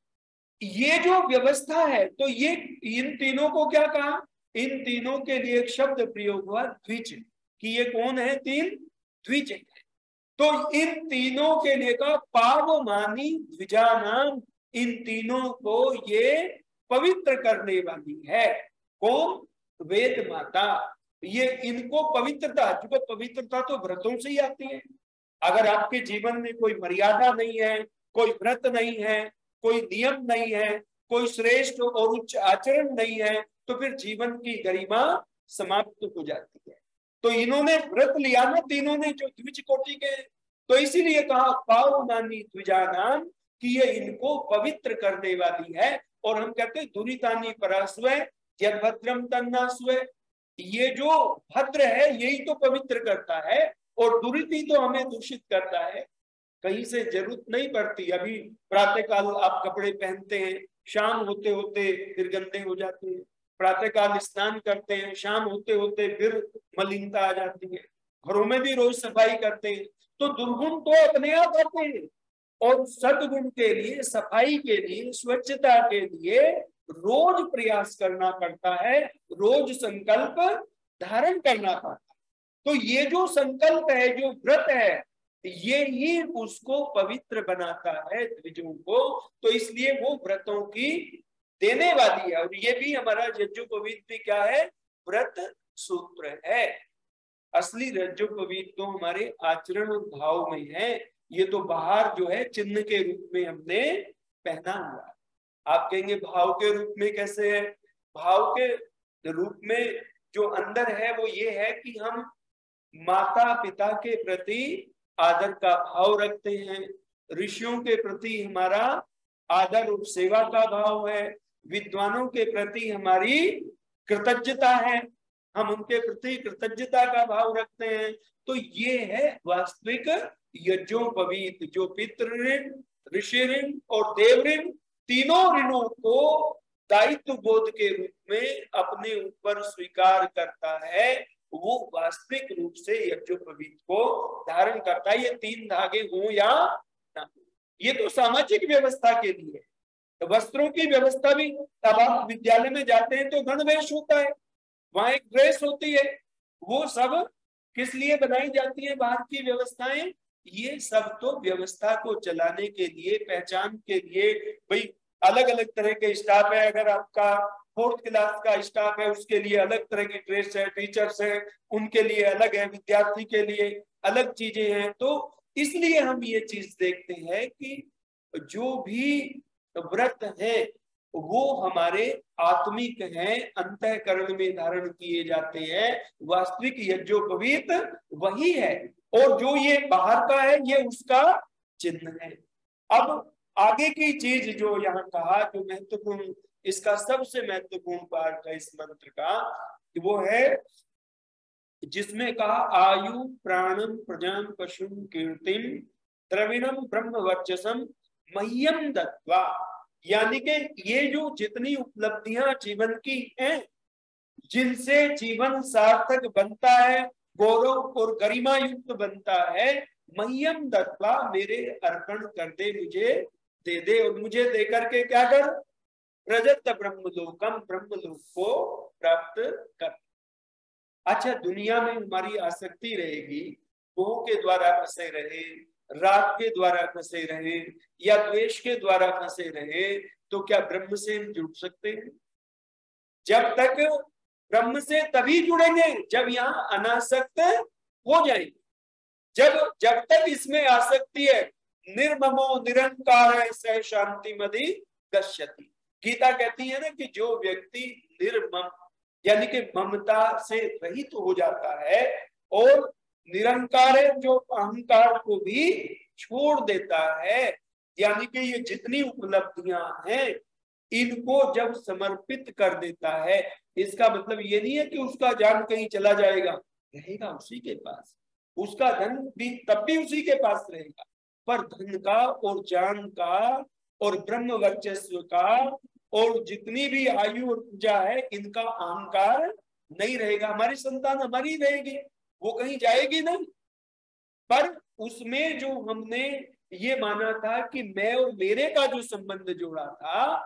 ये जो व्यवस्था है, तो ये इन तीनों को क्या कहा, इन तीनों के लिए एक शब्द प्रयोग हुआ द्विज, कि ये कौन है, तीन द्विज है। तो इन तीनों के लिए का पावमानी द्विजानाम, इन तीनों को ये पवित्र करने वाली है। कौन, वेद माता। ये इनको पवित्रता, जो पवित्रता तो व्रतों से ही आती है। अगर आपके जीवन में कोई मर्यादा नहीं है, कोई व्रत नहीं है, कोई नियम नहीं है, कोई श्रेष्ठ और उच्च आचरण नहीं है, तो फिर जीवन की गरिमा समाप्त हो जाती है। तो इन्होंने व्रत लिया ना तीनों ने, जो द्विज कोटि के, तो इसीलिए कहा पावमानी द्विजानाम, कि ये इनको पवित्र करने वाली है। और हम कहते हैं दुरितानी परास्वय यद्भद्रम तन्नास्वय, ये जो भद्र है यही तो पवित्र करता है, और दुरिति तो हमें दूषित करता है। कहीं से जरूरत नहीं पड़ती। अभी प्रातःकाल आप कपड़े पहनते हैं, शाम होते होते फिर गंदे हो जाते हैं। प्रातःकाल स्नान करते हैं, शाम होते होते फिर मलिनता आ जाती है। घरों में भी रोज सफाई करते हैं, तो दुर्गुण तो अपने आप आते हैं। और सद्गुण के लिए, सफाई के लिए, स्वच्छता के लिए रोज प्रयास करना पड़ता है, रोज संकल्प धारण करना पड़ता है। तो ये जो संकल्प है, जो व्रत है, ये ही उसको पवित्र बनाता है द्विजों को। तो इसलिए वो व्रतों की देने वाली है। और ये भी हमारा यज्ञोपवीत भी क्या है, व्रत सूत्र है। असली यज्ञोपवीत तो हमारे आचरण और भाव में है। ये तो बाहर जो है चिन्ह के रूप में हमने पहना हुआ है। आप कहेंगे भाव के रूप में कैसे है? भाव के रूप में जो अंदर है वो ये है कि हम माता पिता के प्रति आदर का भाव रखते हैं, ऋषियों के प्रति हमारा आदर और सेवा का भाव है, विद्वानों के प्रति हमारी कृतज्ञता है, हम उनके प्रति कृतज्ञता का भाव रखते हैं। तो ये है वास्तविक यज्ञोपवीत, जो पितृ ऋण, ऋषि ऋण और देव ऋण, तीनों ऋणों को दायित्व बोध के रूप में अपने ऊपर स्वीकार करता है, वो वास्तविक रूप से यज्ञोपवीत को धारण करता है। ये तीन धागे हो या ना, ये तो सामाजिक व्यवस्था के लिए। तो वस्त्रों की व्यवस्था भी, अब आप विद्यालय में जाते हैं तो गणवेश होता है, वहां एक ड्रेस होती है, वो सब किस लिए बनाई जाती है? बाहर की व्यवस्थाएं, ये सब तो व्यवस्था को चलाने के लिए, पहचान के लिए। भाई अलग अलग तरह के स्टाफ है, अगर आपका 4th क्लास का स्टाफ है उसके लिए अलग तरह की ड्रेस है, टीचर्स है उनके लिए अलग है, विद्यार्थी के लिए अलग चीजें हैं। तो इसलिए हम ये चीज देखते हैं कि जो भी व्रत है वो हमारे आत्मिक हैं, अंतःकरण में धारण किए जाते हैं। वास्तविक यज्ञोपवीत वही है, और जो ये बाहर का है ये उसका चिन्ह है। अब आगे की चीज जो यहाँ कहा, जो महत्वपूर्ण, इसका सबसे महत्वपूर्ण पार्ट है इस मंत्र का, वो है जिसमें कहा आयु प्राणम प्रजाम पशुम कीर्तिम द्रविणम ब्रह्म वर्चसम मह्यम दत्वा। यानी कि ये जो जितनी उपलब्धियां जीवन की हैं, जिनसे जीवन सार्थक बनता है, गौरव और गरिमा युक्त बनता है, मह्यम दत्वा, मेरे अर्पण कर दे, मुझे दे दे। और मुझे देकर के क्या कर? प्रजत ब्रह्मलोकम, ब्रह्मलोक को प्राप्त कर। अच्छा, दुनिया में हमारी आसक्ति रहेगी, मोह के द्वारा फंसे रहे, राग के द्वारा फंसे रहे, या द्वेष के द्वारा फंसे रहे, तो क्या ब्रह्म से हम जुड़ सकते हैं? जब तक ब्रह्म से तभी जुड़ेंगे जब यहाँ अनासक्त हो जाएंगे। जब तक इसमें आसक्ति है, निर्ममो निरंकार सह शांति मदि गच्छति। गीता कहती है ना कि जो व्यक्ति निर्मम यानी कि ममता से रहित हो जाता है और निरंकार है जो अहंकार को भी छोड़ देता है, यानी कि ये जितनी उपलब्धियां हैं इनको जब समर्पित कर देता है, इसका मतलब ये नहीं है कि उसका जान कहीं चला जाएगा, रहेगा उसी के पास, उसका धन भी तब भी उसी के पास रहेगा, पर धन का और जान का और ब्रह्म वर्चस्व का और जितनी भी आयु और पूजा है इनका अहंकार नहीं रहेगा। हमारी संतान हमारी रहेगी, वो कहीं जाएगी नहीं, पर उसमें जो हमने ये माना था कि मैं और मेरे का जो संबंध जोड़ा था,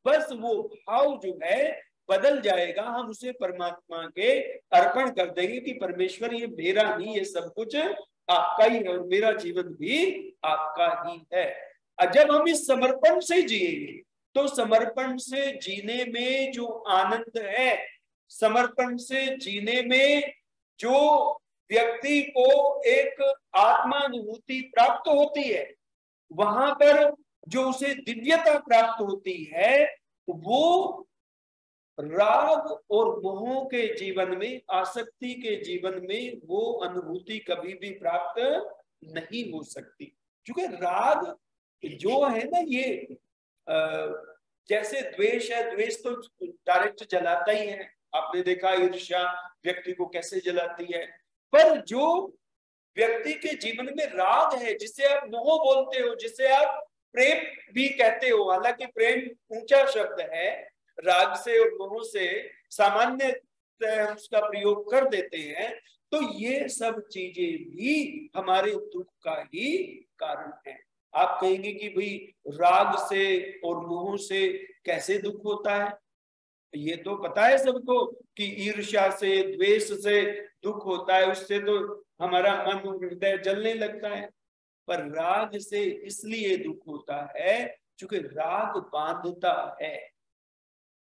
बस वो भाव जो है बदल जाएगा। हम उसे परमात्मा के अर्पण कर देंगे कि परमेश्वर ये मेरा नहीं, ये सब कुछ आपका ही है और मेरा जीवन भी आपका ही है। जब हम इस समर्पण से जिएंगे तो समर्पण से जीने में जो आनंद है, समर्पण से जीने में जो व्यक्ति को एक आत्मानुभूति प्राप्त होती है, वहां पर जो उसे दिव्यता प्राप्त होती है, वो राग और मोह के जीवन में, आसक्ति के जीवन में वो अनुभूति कभी भी प्राप्त नहीं हो सकती। क्योंकि राग जो है ना, ये जैसे द्वेष है, द्वेष तो डायरेक्ट जलाता ही है, आपने देखा ईर्ष्या व्यक्ति को कैसे जलाती है, पर जो व्यक्ति के जीवन में राग है, जिसे आप मोह बोलते हो, जिसे आप प्रेम भी कहते हो, हालांकि प्रेम ऊंचा शब्द है, राग से और मोह से सामान्य हम उसका प्रयोग कर देते हैं, तो ये सब चीजें भी हमारे दुख का ही कारण है। आप कहेंगे कि भाई राग से और मोह से कैसे दुख होता है, ये तो पता है सबको कि ईर्ष्या से, द्वेष से दुख होता है, उससे तो हमारा मन और हृदय जलने लगता है। पर राग से इसलिए दुख होता है क्योंकि राग बांधता है।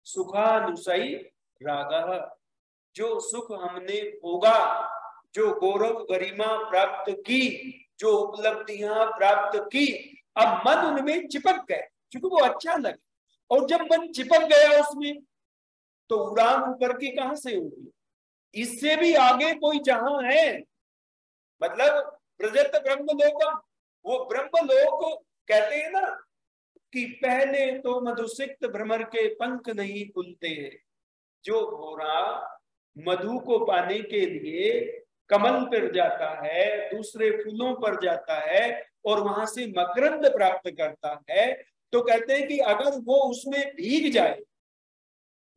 सुखानुसई राग, जो सुख हमने भोगा, जो गौरव गरिमा प्राप्त की, जो उपलब्धियां प्राप्त की, अब मन उनमें चिपक गए क्योंकि वो अच्छा लगे, और जब मन चिपक गया उसमें तो उड़ान ऊपर की कहां से होगी। इससे भी आगे कोई जहां है, मतलब प्रजत ब्रह्मलोकम, वो ब्रह्मलोक कहते हैं ना कि पहले तो मधुसिक्त भ्रमर के पंख नहीं खुलते हैं, जो घोड़ा मधु को पाने के लिए कमल पर जाता है, दूसरे फूलों पर जाता है और वहां से मकरंद प्राप्त करता है, तो कहते हैं कि अगर वो उसमें भीग जाए,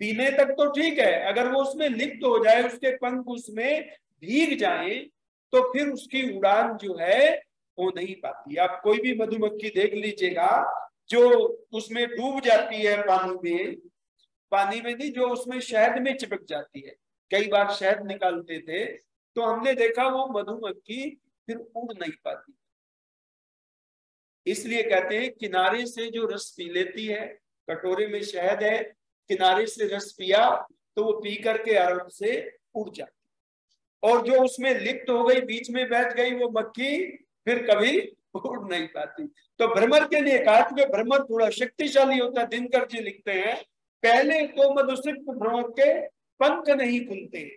पीने तक तो ठीक है, अगर वो उसमें लिप्त हो जाए, उसके पंख उसमें भीग जाए, तो फिर उसकी उड़ान जो है वो नहीं पाती। आप कोई भी मधुमक्खी देख लीजिएगा जो उसमें डूब जाती है पानी में नहीं, जो उसमें शहद में चिपक जाती है, कई बार शहद निकालते थे तो हमने देखा वो मधुमक्खी फिर उड़ नहीं पाती। इसलिए कहते हैं किनारे से जो रस पी लेती है, कटोरे में शहद है, किनारे से रस पिया तो वो पी करके आराम से उड़ जाती, और जो उसमें लिप्त हो गई, बीच में बैठ गई वो मक्खी, फिर कभी उड़ नहीं पाती। तो भ्रमर के लिए कहा कि भ्रमर थोड़ा शक्तिशाली होता है। दिनकर जी लिखते हैं, पहले तो मधुसिक्त भ्रमर के पंख नहीं खुलते,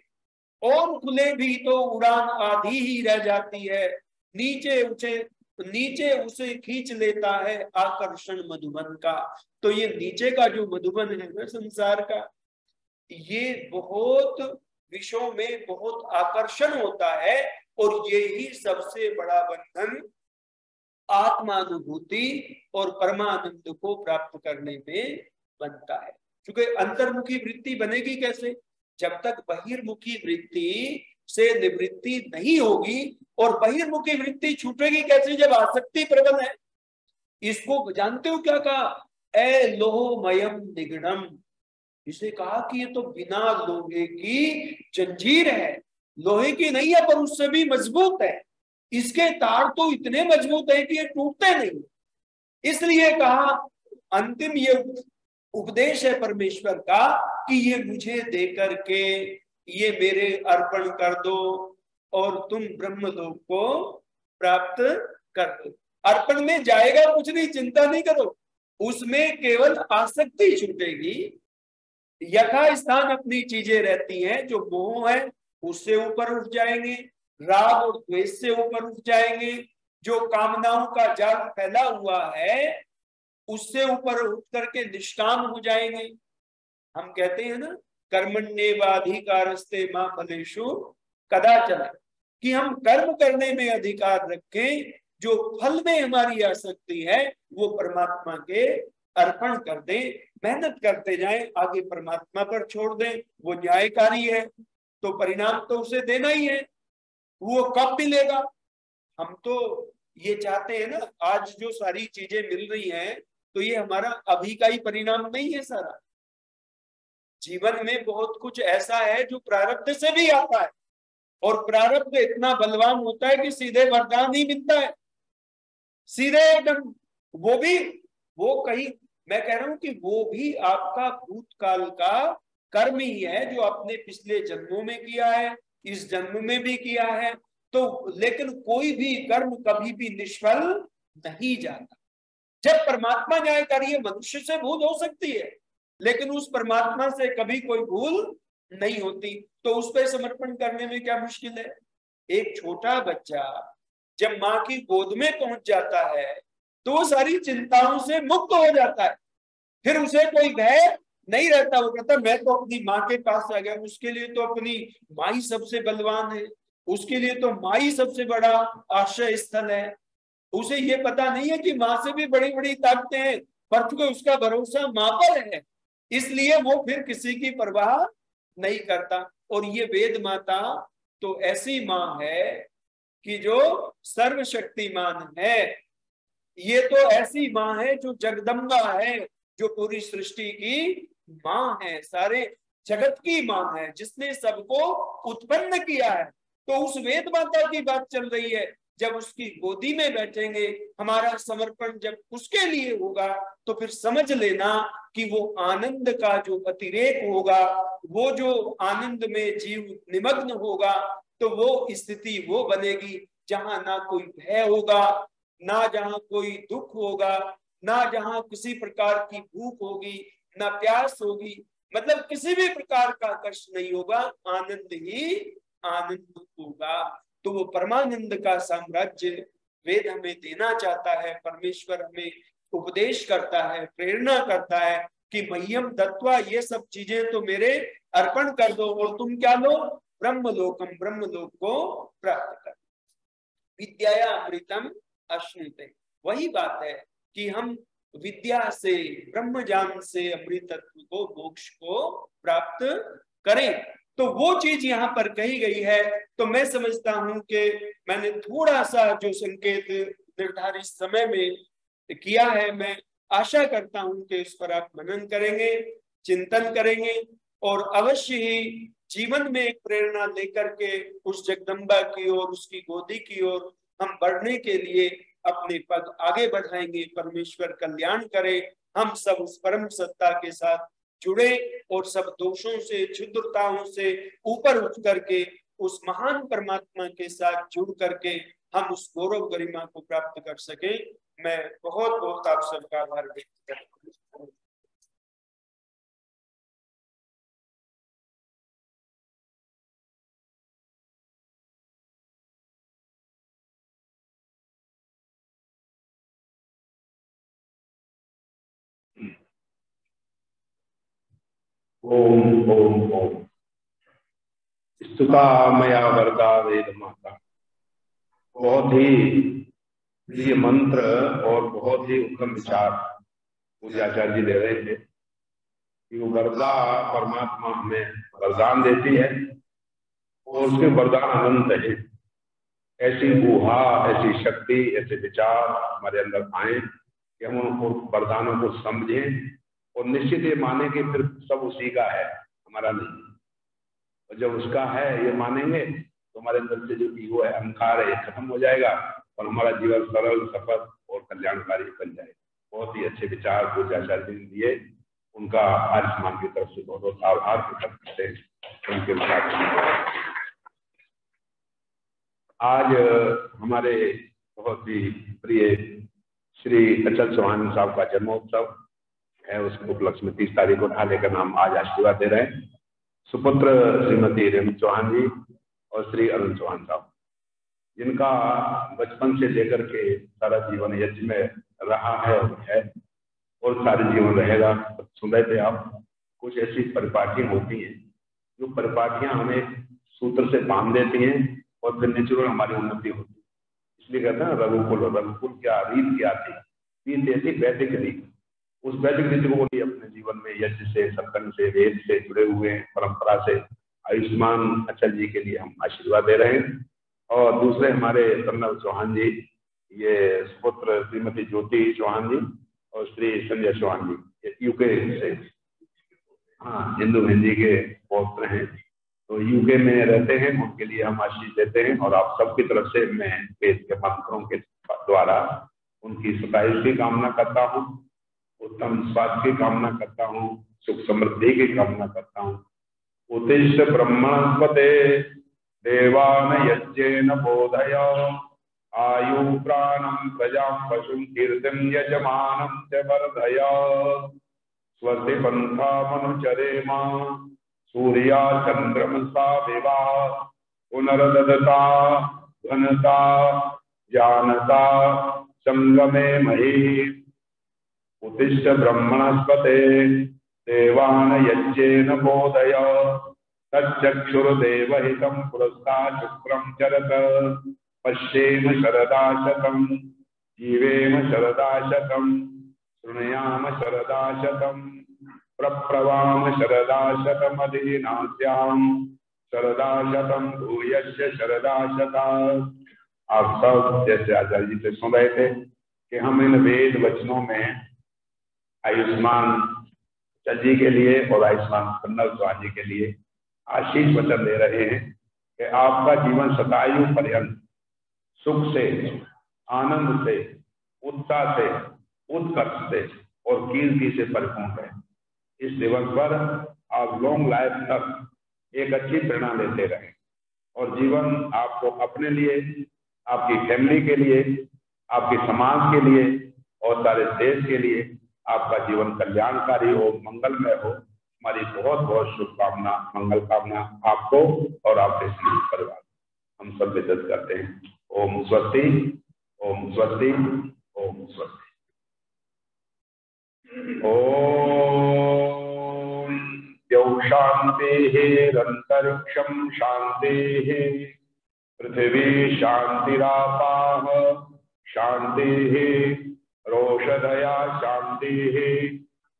और खुले भी तो उड़ान आधी ही रह जाती है, नीचे उसे खींच लेता है आकर्षण मधुबन का। तो ये नीचे का जो मधुबन है ना संसार का, ये बहुत विषयों में बहुत आकर्षण होता है, और यही सबसे बड़ा बंधन आत्मानुभूति और परमानंद को प्राप्त करने में बनता है। क्योंकि अंतर्मुखी वृत्ति बनेगी कैसे, जब तक बहिर्मुखी वृत्ति से निवृत्ति नहीं होगी, और बहिर्मुखी वृत्ति छूटेगी कैसे, जब आसक्ति प्रबल है। इसको जानते हो क्या कहा, ए लोहमयम निगड़म, इसे कहा कि ये तो बिना लोहे की जंजीर है, लोहे की नहीं है पर उससे भी मजबूत है, इसके तार तो इतने मजबूत है कि ये टूटते नहीं। इसलिए कहा अंतिम ये उपदेश है परमेश्वर का कि ये मुझे दे करके ये मेरे अर्पण कर दो और तुम ब्रह्मलोक को प्राप्त कर दो। अर्पण में जाएगा कुछ नहीं, चिंता नहीं करो, उसमें केवल आसक्ति छूटेगी। यथा स्थान अपनी चीजें रहती हैं, जो मोह है उससे ऊपर उठ जाएंगे, राग और द्वेष से ऊपर उठ जाएंगे, जो कामनाओं का जाल फैला हुआ है उससे ऊपर उठ करके निष्काम हो जाएंगे। हम कहते हैं ना, कर्मण्येवाधिकारस्ते मा फलेषु कदाचन, कि हम कर्म करने में अधिकार रखें, जो फल में हमारी आसक्ति है वो परमात्मा के अर्पण कर दें, मेहनत करते जाएं, आगे परमात्मा पर छोड़ दें। वो न्यायकारी है तो परिणाम तो उसे देना ही है, वो कब मिलेगा। हम तो ये चाहते हैं ना, आज जो सारी चीजें मिल रही हैं तो ये हमारा अभी का ही परिणाम नहीं है सारा। जीवन में बहुत कुछ ऐसा है जो प्रारब्ध से भी आता है, और प्रारब्ध इतना बलवान होता है कि सीधे वरदान ही मिलता है, सीधे एकदम। वो कहीं मैं कह रहा हूं कि वो भी आपका भूतकाल का कर्म ही है, जो आपने पिछले जन्मों में किया है, इस जन्म में भी किया है। तो लेकिन कोई भी कर्म कभी भी निष्फल नहीं जाता। जब परमात्मा न्यायकारी है, मनुष्य से भूल हो सकती है लेकिन उस परमात्मा से कभी कोई भूल नहीं होती। तो उस पर समर्पण करने में क्या मुश्किल है। एक छोटा बच्चा जब माँ की गोद में पहुंच जाता है तो वो सारी चिंताओं से मुक्त हो जाता है, फिर उसे कोई भय नहीं रहता। वो कहता मैं तो अपनी माँ के पास आ गया, उसके लिए तो अपनी माँ ही सबसे बलवान है, उसके लिए तो माँ ही सबसे बड़ा आश्रय स्थल है। उसे ये पता नहीं है कि माँ से भी बड़ी बड़ी ताकतें हैं, पर क्योंकि उसका भरोसा माँ पर है इसलिए वो फिर किसी की परवाह नहीं करता। और ये वेद माता तो ऐसी माँ है कि जो सर्वशक्तिमान है, ये तो ऐसी माँ है जो जगदम्बा है, जो पूरी सृष्टि की माँ है, सारे जगत की माँ है, जिसने सबको उत्पन्न किया है। तो उस वेद माता की बात चल रही है। जब उसकी गोदी में बैठेंगे, हमारा समर्पण जब उसके लिए होगा तो फिर समझ लेना कि वो आनंद का जो अतिरेक होगा, वो जो आनंद में जीव निमग्न होगा, तो वो स्थिति वो बनेगी जहां ना कोई भय होगा, ना जहां कोई दुख होगा, ना जहां किसी प्रकार की भूख होगी, ना प्यास होगी, मतलब किसी भी प्रकार का कष्ट नहीं होगा, आनंद ही आनंद होगा। तो वो परमानंद का साम्राज्य वेद हमें देना चाहता है। परमेश्वर हमें उपदेश करता है, प्रेरणा करता है कि मह्यम दत्वा, ये सब चीजें तो मेरे अर्पण कर दो और तुम क्या लो, ब्रह्मलोकम, ब्रह्मलोक को प्राप्त कर। विद्या अमृतम अश्नुते, वही बात है कि हम विद्या से, ब्रह्म ज्ञान से अमृतत्व को, मोक्ष को प्राप्त करें। तो वो चीज यहाँ पर कही गई है। तो मैं समझता हूं कि मैंने थोड़ा सा जो संकेत निर्धारित समय में किया है, मैं आशा करता हूं कि इस पर आप मनन करेंगे, चिंतन करेंगे और अवश्य ही जीवन में एक प्रेरणा लेकर के उस जगदम्बा की ओर, उसकी गोदी की ओर हम बढ़ने के लिए अपने पग आगे बढ़ाएंगे। परमेश्वर कल्याण करे, हम सब उस परम सत्ता के साथ जुड़े और सब दोषों से, क्षुद्रताओं से ऊपर उठ करके उस महान परमात्मा के साथ जुड़ करके हम उस गौरव गरिमा को प्राप्त कर सके। मैं बहुत बहुत आप सबका आभार व्यक्त करता हूँ। ओम ओम ओम। स्तुता मया वरदा वेद माता। बहुत ही प्रिय मंत्र और बहुत ही उत्तम विचार पूज्याचार्य जी दे रहे थे कि वो वरदा परमात्मा हमें वरदान देती है और उसके वरदान अनंत है। ऐसी ऊहा, ऐसी शक्ति, ऐसे विचार हमारे अंदर आए कि हम उनको वरदानों को समझें और निश्चित ये माने कि फिर सब उसी का है, हमारा नहीं। और जब उसका है ये मानेंगे तो हमारे अंदर से जो ईगो है, अहंकार है, ये खत्म हो जाएगा और हमारा जीवन सरल, सफल और कल्याणकारी बन जाएगा। बहुत ही अच्छे विचार पूज्याचार्य जी ने दिए, उनका आर्य समाज की तरफ से बहुत बहुत आभार प्रकट करते हैं उनके विचार। आज हमारे बहुत ही प्रिय श्री अचल चौहान साहब का जन्मोत्सव है, उस उपलक्ष्य में 30 तारीख को ढाले का नाम आज आशीर्वाद दे रहे हैं। सुपुत्र श्रीमती रेणु चौहान जी और श्री अरुण चौहान साहब, जिनका बचपन से लेकर के सारा जीवन यज्ञ में रहा है और सारे जीवन रहेगा। सुन रहे थे आप, कुछ ऐसी परिपाटियां होती हैं जो परिपाटियां हमें सूत्र से बांध देती हैं और फिर नेचुरल हमारी उन्नति होती है। इसलिए कहते हैं रघुकुल क्या रीत क्या थी, रीत थी वैदिक रीत। उस वैदिक रीति को भी अपने जीवन में यज्ञ से, सत्संग से, वेद से जुड़े हुए हैं, परंपरा से। आयुष्मान अचल जी के लिए हम आशीर्वाद दे रहे हैं। और दूसरे हमारे कर्नल चौहान जी, ये पुत्र श्रीमती ज्योति चौहान जी और श्री संजय चौहान जी, ये यूके से, हाँ, हिंदू हिंदी के पौत्र हैं, तो यूके में रहते हैं। उनके लिए हम आशीष देते हैं और आप सबकी तरफ से मैं वेद के मंत्रों के द्वारा उनकी सताइश की कामना करता हूँ, उत्तम स्वास्थ्य की कामना करता हूँ, सुख समृद्धि की कामना करता हूँ। उतिष्ठ ब्रह्मणस्पते देवान यज्ञेन बोधय आयु प्राणं प्रजा पशुं कीर्तिं यजमानं च वर्धय स्वस्ति पंथा मनुचरेमा सूर्या चंद्रमसा विवा पुनर्दता घनता जानता संगमे मही उत्तिष्ठ ब्रह्मणस्पते देवान यज्ञेन बोधय तच्चक्षुर्देवहितं पुरस्ता शुक्रं चरत पश्येम शरदा शतं जीवेम शरदा शतं शृणुयाम शरदा शतं प्रप्रवाम शरदा शतमधीनास्याम शरदा शतं भूयश्च शरदा शता। आप सब जैसे आचार्य जी से सुन रहे थे कि हम इन वेद वचनों में आयुष्मान अचल जी के लिए और आयुष्मान कर्नल चौहान जी के लिए आशीष वचन दे रहे हैं कि आपका जीवन शतायु पर्यंत सुख से, आनंद से, उत्साह से, उत्कर्ष से और कीर्ति से परिपूर्ण है। इस दिवस पर आप लॉन्ग लाइफ तक एक अच्छी प्रेरणा लेते रहें और जीवन आपको अपने लिए, आपकी फैमिली के लिए, आपके समाज के लिए और सारे देश के लिए आपका जीवन कल्याणकारी हो, मंगलमय हो। हमारी बहुत बहुत शुभकामना, मंगल कामना आपको और आपके परिवार। हम सब विदित करते हैं। ओम स्वस्ति, ओम स्वस्ति, ओम स्वस्ति। ओम द्यौ शान्तिरन्तरिक्षं शान्तिः पृथिवी शान्तिरापाः शान्तिः रोषधया शान्तिः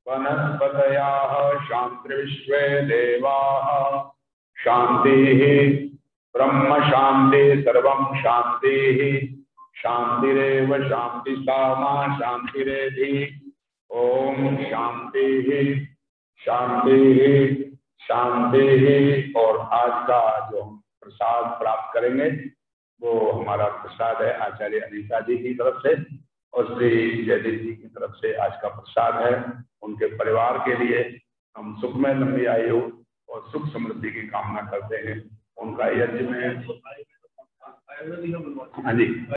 वनस्पतयः शान्तिर्विश्वे देवाः शान्तिः ब्रह्म शान्ति सर्वं शान्तिः शान्तिरेव शान्ति सामा शान्तिरेधि। ओम शान्तिः शान्तिः शान्तिः। और आज का जो प्रसाद प्राप्त करेंगे वो हमारा प्रसाद है आचार्य अनीता जी की तरफ से और श्री जयदीप जी की तरफ से आज का प्रसाद है। उनके परिवार के लिए हम सुखमय लंबी आयु और सुख समृद्धि की कामना करते हैं। उनका यज्ञ में, हाँ जी।